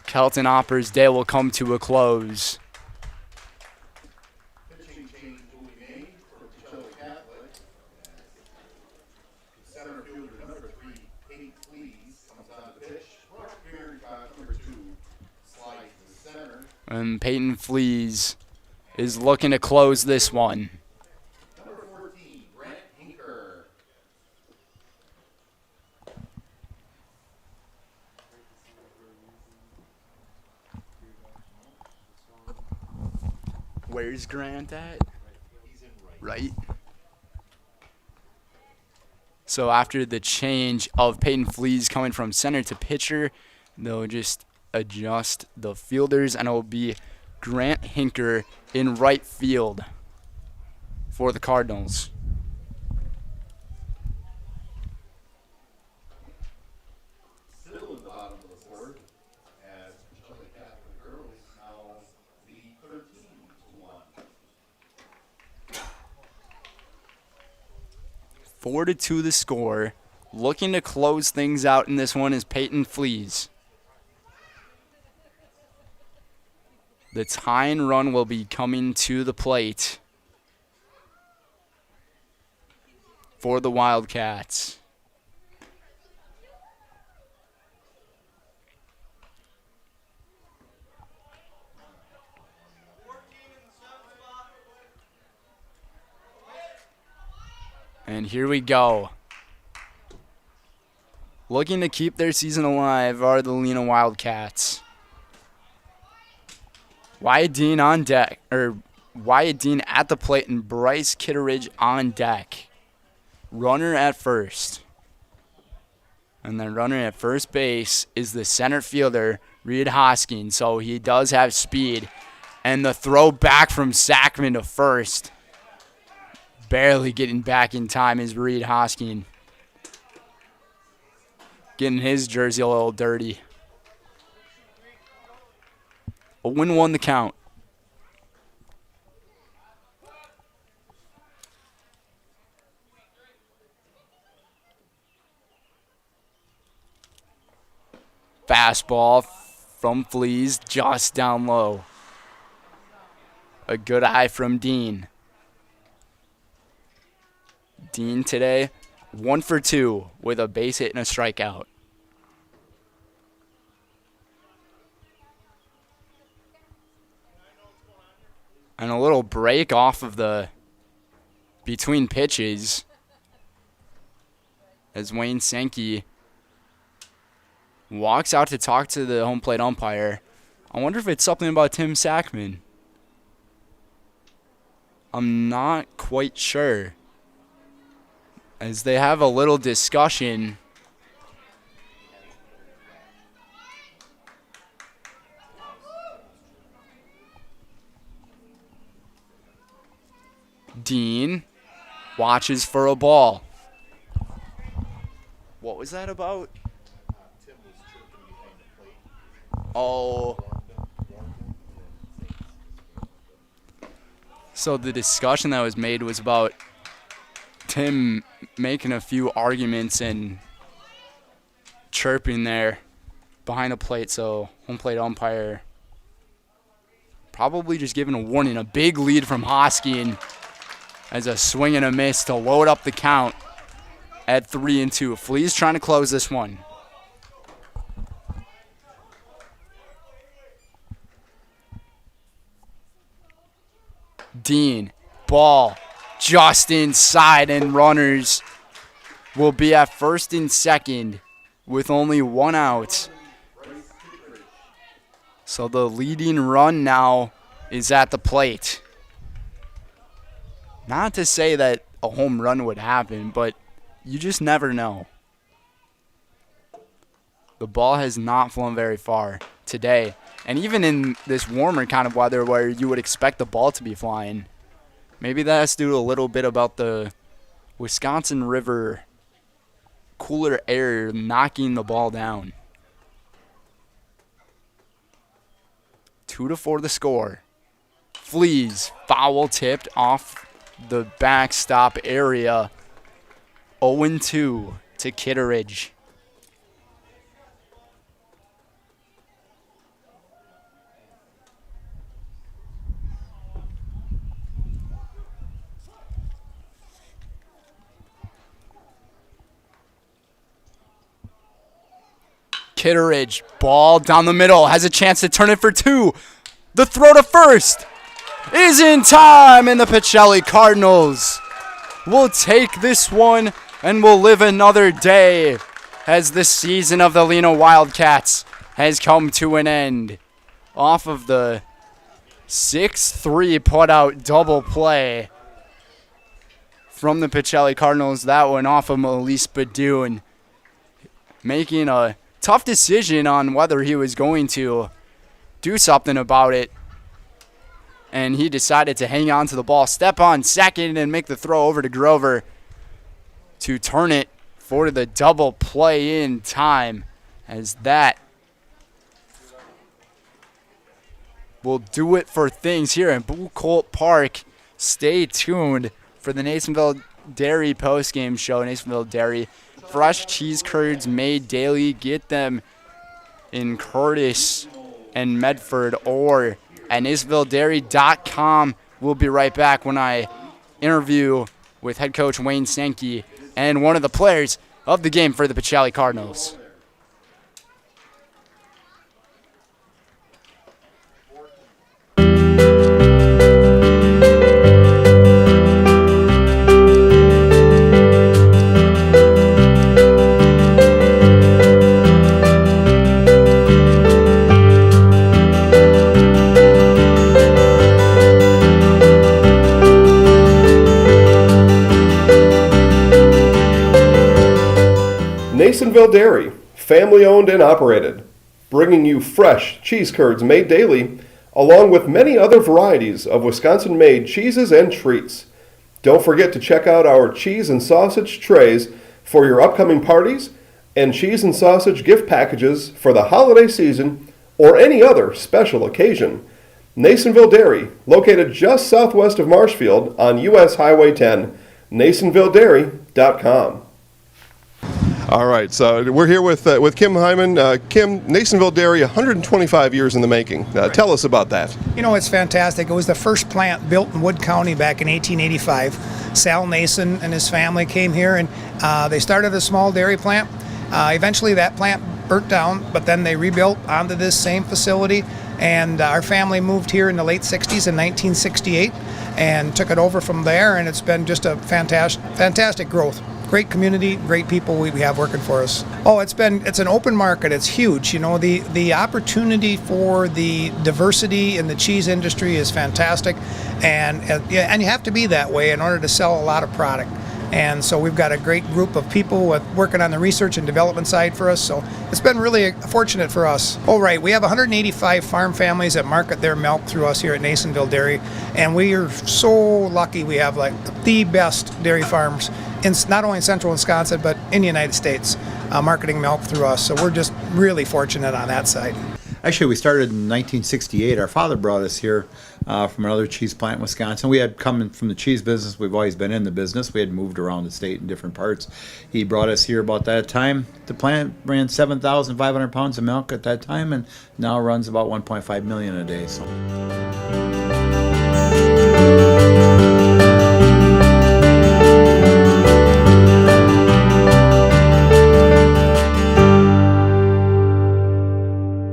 Kelton Opper's day will come to a close. Pitching change will be made for Pacelli Catholic. Center fielder number 3, Kate Flees, comes on the pitch. Here, number 2, slides to the center. And Peyton Flees is looking to close this one. Number 14, Brent Hinker. Where's Grant at? Right. So after the change of Peyton Fleas coming from center to pitcher, they'll just adjust the fielders, and it will be Grant Hinker in right field for the Cardinals. Still in the bottom of the board as Pacelli Catholic girls now lead 13-1. 4-2 the score. Looking to close things out in this one is Peyton Fleas. The tying run will be coming to the plate for the Wildcats. And here we go. Looking to keep their season alive are the Lena Wildcats. Wyatt Dean on deck, or Wyatt Dean at the plate, and Bryce Kitteridge on deck. Runner at first. And the runner at first base is the center fielder, Reed Hoskins. So he does have speed. And the throw back from Sackman to first. Barely getting back in time is Reed Hoskins. Getting his jersey a little dirty. A 1-1 the count. Fastball from Fleas, just down low. A good eye from Dean. Dean today, 1 for 2 with a base hit and a strikeout. And a little break off of the between pitches as Wayne Sankey walks out to talk to the home plate umpire. I wonder if it's something about Tim Sackman. I'm not quite sure. As they have a little discussion. Dean watches for a ball. What was that about? Oh. So the discussion that was made was about Tim making a few arguments and chirping there behind the plate. So home plate umpire probably just giving a warning. A big lead from Hoskin as a swing and a miss to load up the count at 3-2. Fleas trying to close this one. Dean, ball just inside, and runners will be at first and second with only 1 out. So the leading run now is at the plate. Not to say that a home run would happen, but you just never know. The ball has not flown very far today. And even in this warmer kind of weather where you would expect the ball to be flying, maybe that has to do a little bit about the Wisconsin River cooler air knocking the ball down. 2-4 the score. Fleas foul tipped off the backstop area. 0-2 to Kitteridge. Kitteridge, ball down the middle, has a chance to turn it for 2. The throw to first is in time, and the Pacelli Cardinals will take this one and will live another day as the season of the Lena Wildcats has come to an end. Off of the 6-3 put out double play from the Pacelli Cardinals. That one off of Elise Badoon, making a tough decision on whether he was going to do something about it. And he decided to hang on to the ball, step on second, and make the throw over to Grover to turn it for the double play in time, as that will do it for things here in Blue Colt Park. Stay tuned for the Nasonville Dairy postgame show. Nasonville Dairy, fresh cheese curds made daily. Get them in Curtis and Medford or at NasonvilleDairy.com. We'll be right back when I interview with head coach Wayne Sankey and one of the players of the game for the Pacelli Cardinals. Nasonville Dairy, family owned and operated, bringing you fresh cheese curds made daily, along with many other varieties of Wisconsin-made cheeses and treats. Don't forget to check out our cheese and sausage trays for your upcoming parties and cheese and sausage gift packages for the holiday season or any other special occasion. Nasonville Dairy, located just southwest of Marshfield on US Highway 10, NasonvilleDairy.com. All right, so we're here with Kim Hyman. Kim, Nasonville Dairy, 125 years in the making. Tell us about that. You know, it's fantastic. It was the first plant built in Wood County back in 1885. Sal Nason and his family came here, and they started a small dairy plant. Eventually, that plant burnt down, but then they rebuilt onto this same facility, and our family moved here in the late 60s in 1968 and took it over from there, and it's been just a fantastic growth. Great community, great people we have working for us. Oh, it's an open market. It's huge. You know, the opportunity for the diversity in the cheese industry is fantastic, and you have to be that way in order to sell a lot of product. And so we've got a great group of people working on the research and development side for us. So it's been really fortunate for us. Oh, right. We have 185 farm families that market their milk through us here at Nasonville Dairy. And we are so lucky we have like the best dairy farms in not only in central Wisconsin, but in the United States, marketing milk through us. So we're just really fortunate on that side. Actually, we started in 1968. Our father brought us here from another cheese plant in Wisconsin. We had come from the cheese business. We've always been in the business. We had moved around the state in different parts. He brought us here about that time. The plant ran 7,500 pounds of milk at that time, and now runs about 1.5 million a day. So.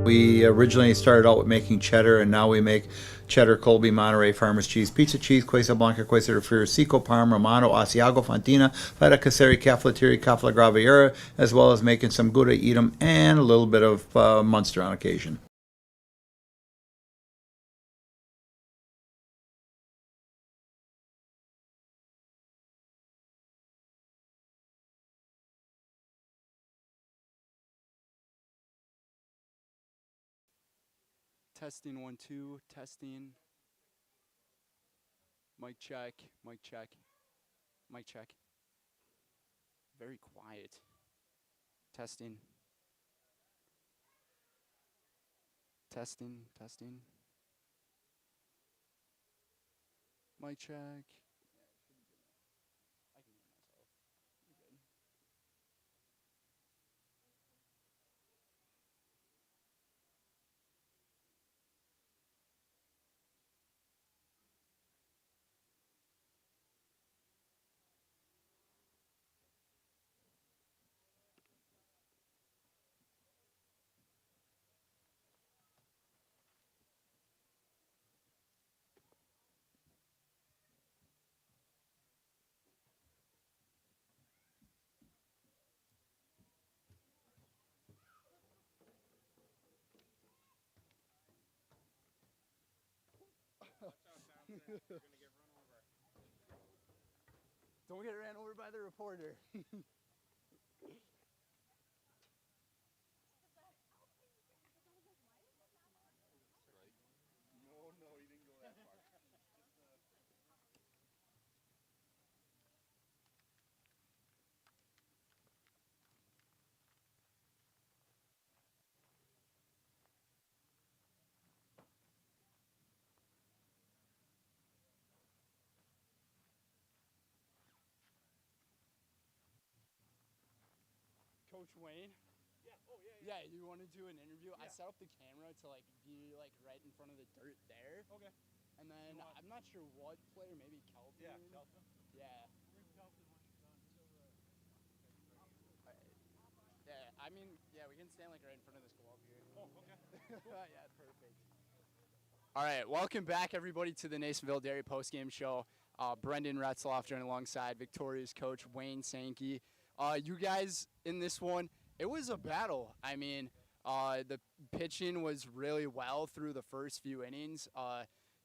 We originally started out with making cheddar, and now we make cheddar, Colby, Monterey, Farmers Cheese, Pizza Cheese, Quesa Blanca, Quesa de Friar, Seco, Parm, Romano, Asiago, Fontina, Feta Caseri, Caflateri, Cafla Graviera, as well as making some Gouda Edam and a little bit of Munster on occasion. Testing 1 2, testing. Mic check, mic check, mic check. Very quiet. Testing. Testing, testing. Mic check. Don't get ran over by the reporter. No, he didn't go that far. Coach Wayne? Yeah, oh yeah. Yeah, you want to do an interview? I Yeah. set up the camera to like be like right in front of the dirt there. Okay. And then You want- I'm not sure what player, maybe Kelton. Yeah, Kelton. Yeah. Bring Kelton when you're done. Yeah, I mean, yeah, we can stand like right in front of this glove here. Oh, okay. Yeah, perfect. All right, welcome back, everybody, to the Nasonville Dairy postgame show. Brendan Retzloff joined alongside Victoria's coach Wayne Sankey. You guys in this one, it was a battle. I mean, the pitching was really well through the first few innings.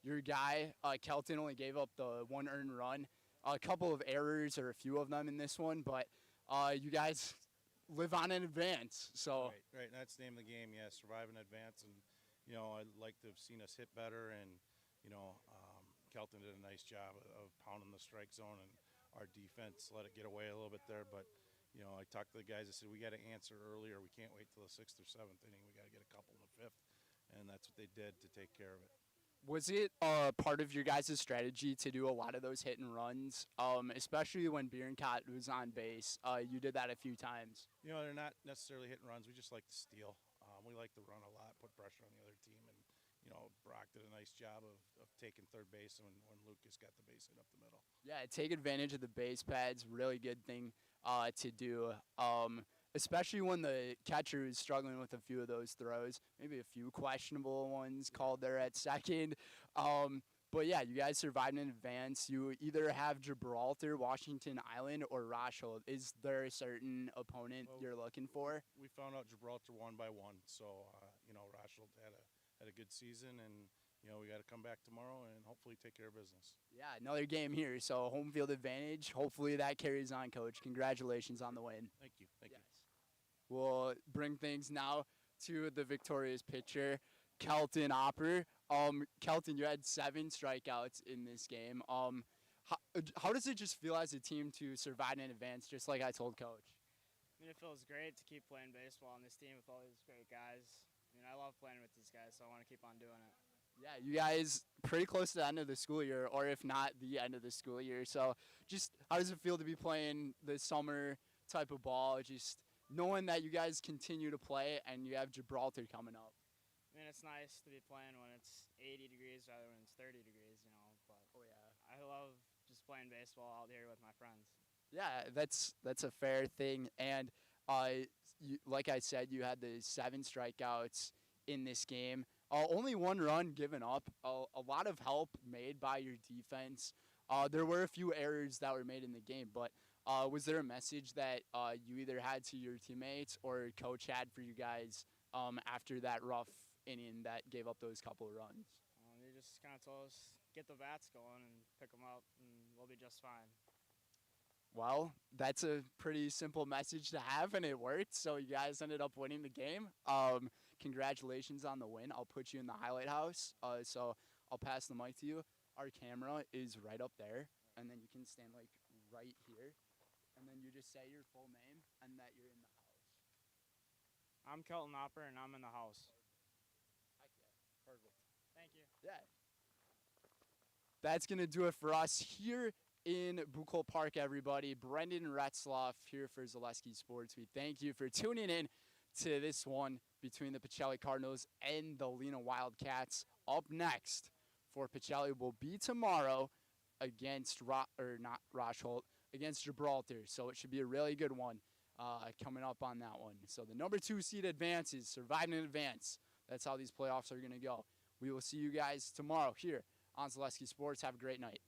Your guy, Kelton, only gave up the one earned run. A couple of errors, or a few of them in this one, but you guys live on in advance. So Right. That's the name of the game. Yeah, survive in advance, and I'd like to have seen us hit better, and Kelton did a nice job of pounding the strike zone, and our defense let it get away a little bit there. But I talked to the guys. I said we got to answer earlier. We can't wait till the 6th or 7th inning. We got to get a couple in the 5th, and that's what they did to take care of it. was it part of your guys' strategy to do a lot of those hit and runs, especially when Bierencott was on base? You did that a few times. They're not necessarily hit and runs. We just like to steal. We like to run a lot, put pressure on the other team, and Brock did a nice job of taking third base when Lucas got the base hit up the middle. Yeah, take advantage of the base pads. Really good thing to do, especially when the catcher is struggling with a few of those throws. Maybe a few questionable ones called there at second. But yeah, you guys survived in advance. You either have Gibraltar, Washington Island, or Rochelle. Is there a certain opponent you're looking for? We found out Gibraltar won by one, so Rochelle had a good season, and we got to come back tomorrow and hopefully take care of business. Yeah, another game here, so home field advantage. Hopefully that carries on, Coach. Congratulations on the win. Thank you. Thank you. We'll bring things now to the Victoria's pitcher, Kelton Opper. Kelton, you had 7 strikeouts in this game. How does it just feel as a team to survive in advance, just like I told Coach? I mean, it feels great to keep playing baseball on this team with all these great guys. I mean, I love playing with these guys, so I want to keep on doing it. Yeah, you guys pretty close to the end of the school year, or if not the end of the school year. So just how does it feel to be playing the summer type of ball, just knowing that you guys continue to play and you have Gibraltar coming up? I mean, it's nice to be playing when it's 80 degrees rather than when it's 30 degrees, but I love just playing baseball out here with my friends. Yeah, that's a fair thing. And like I said, you had the 7 strikeouts in this game. Only 1 run given up. A lot of help made by your defense. There were a few errors that were made in the game, but was there a message that you either had to your teammates or Coach had for you guys after that rough inning that gave up those couple of runs? They just kind of told us, get the bats going and pick them up, and we'll be just fine. Well, that's a pretty simple message to have, and it worked. So you guys ended up winning the game. Congratulations on the win. I'll put you in the highlight house. So I'll pass the mic to you. Our camera is right up there, and then you can stand like right here, and then you just say your full name and that you're in the house. I'm Kelton Opper, and I'm in the house. Heck yeah. Perfect. Thank you. Yeah. That's going to do it for us here in Buchholz Park, everybody. Brendan Retzloff here for Zaleski Sports. We thank you for tuning in to this one between the Pacelli Cardinals and the Lena Wildcats. Up next for Pacelli will be tomorrow against against Gibraltar. So it should be a really good one coming up on that one. So the number 2 seed advances, surviving in advance. That's how these playoffs are going to go. We will see you guys tomorrow here on Zaleski Sports. Have a great night.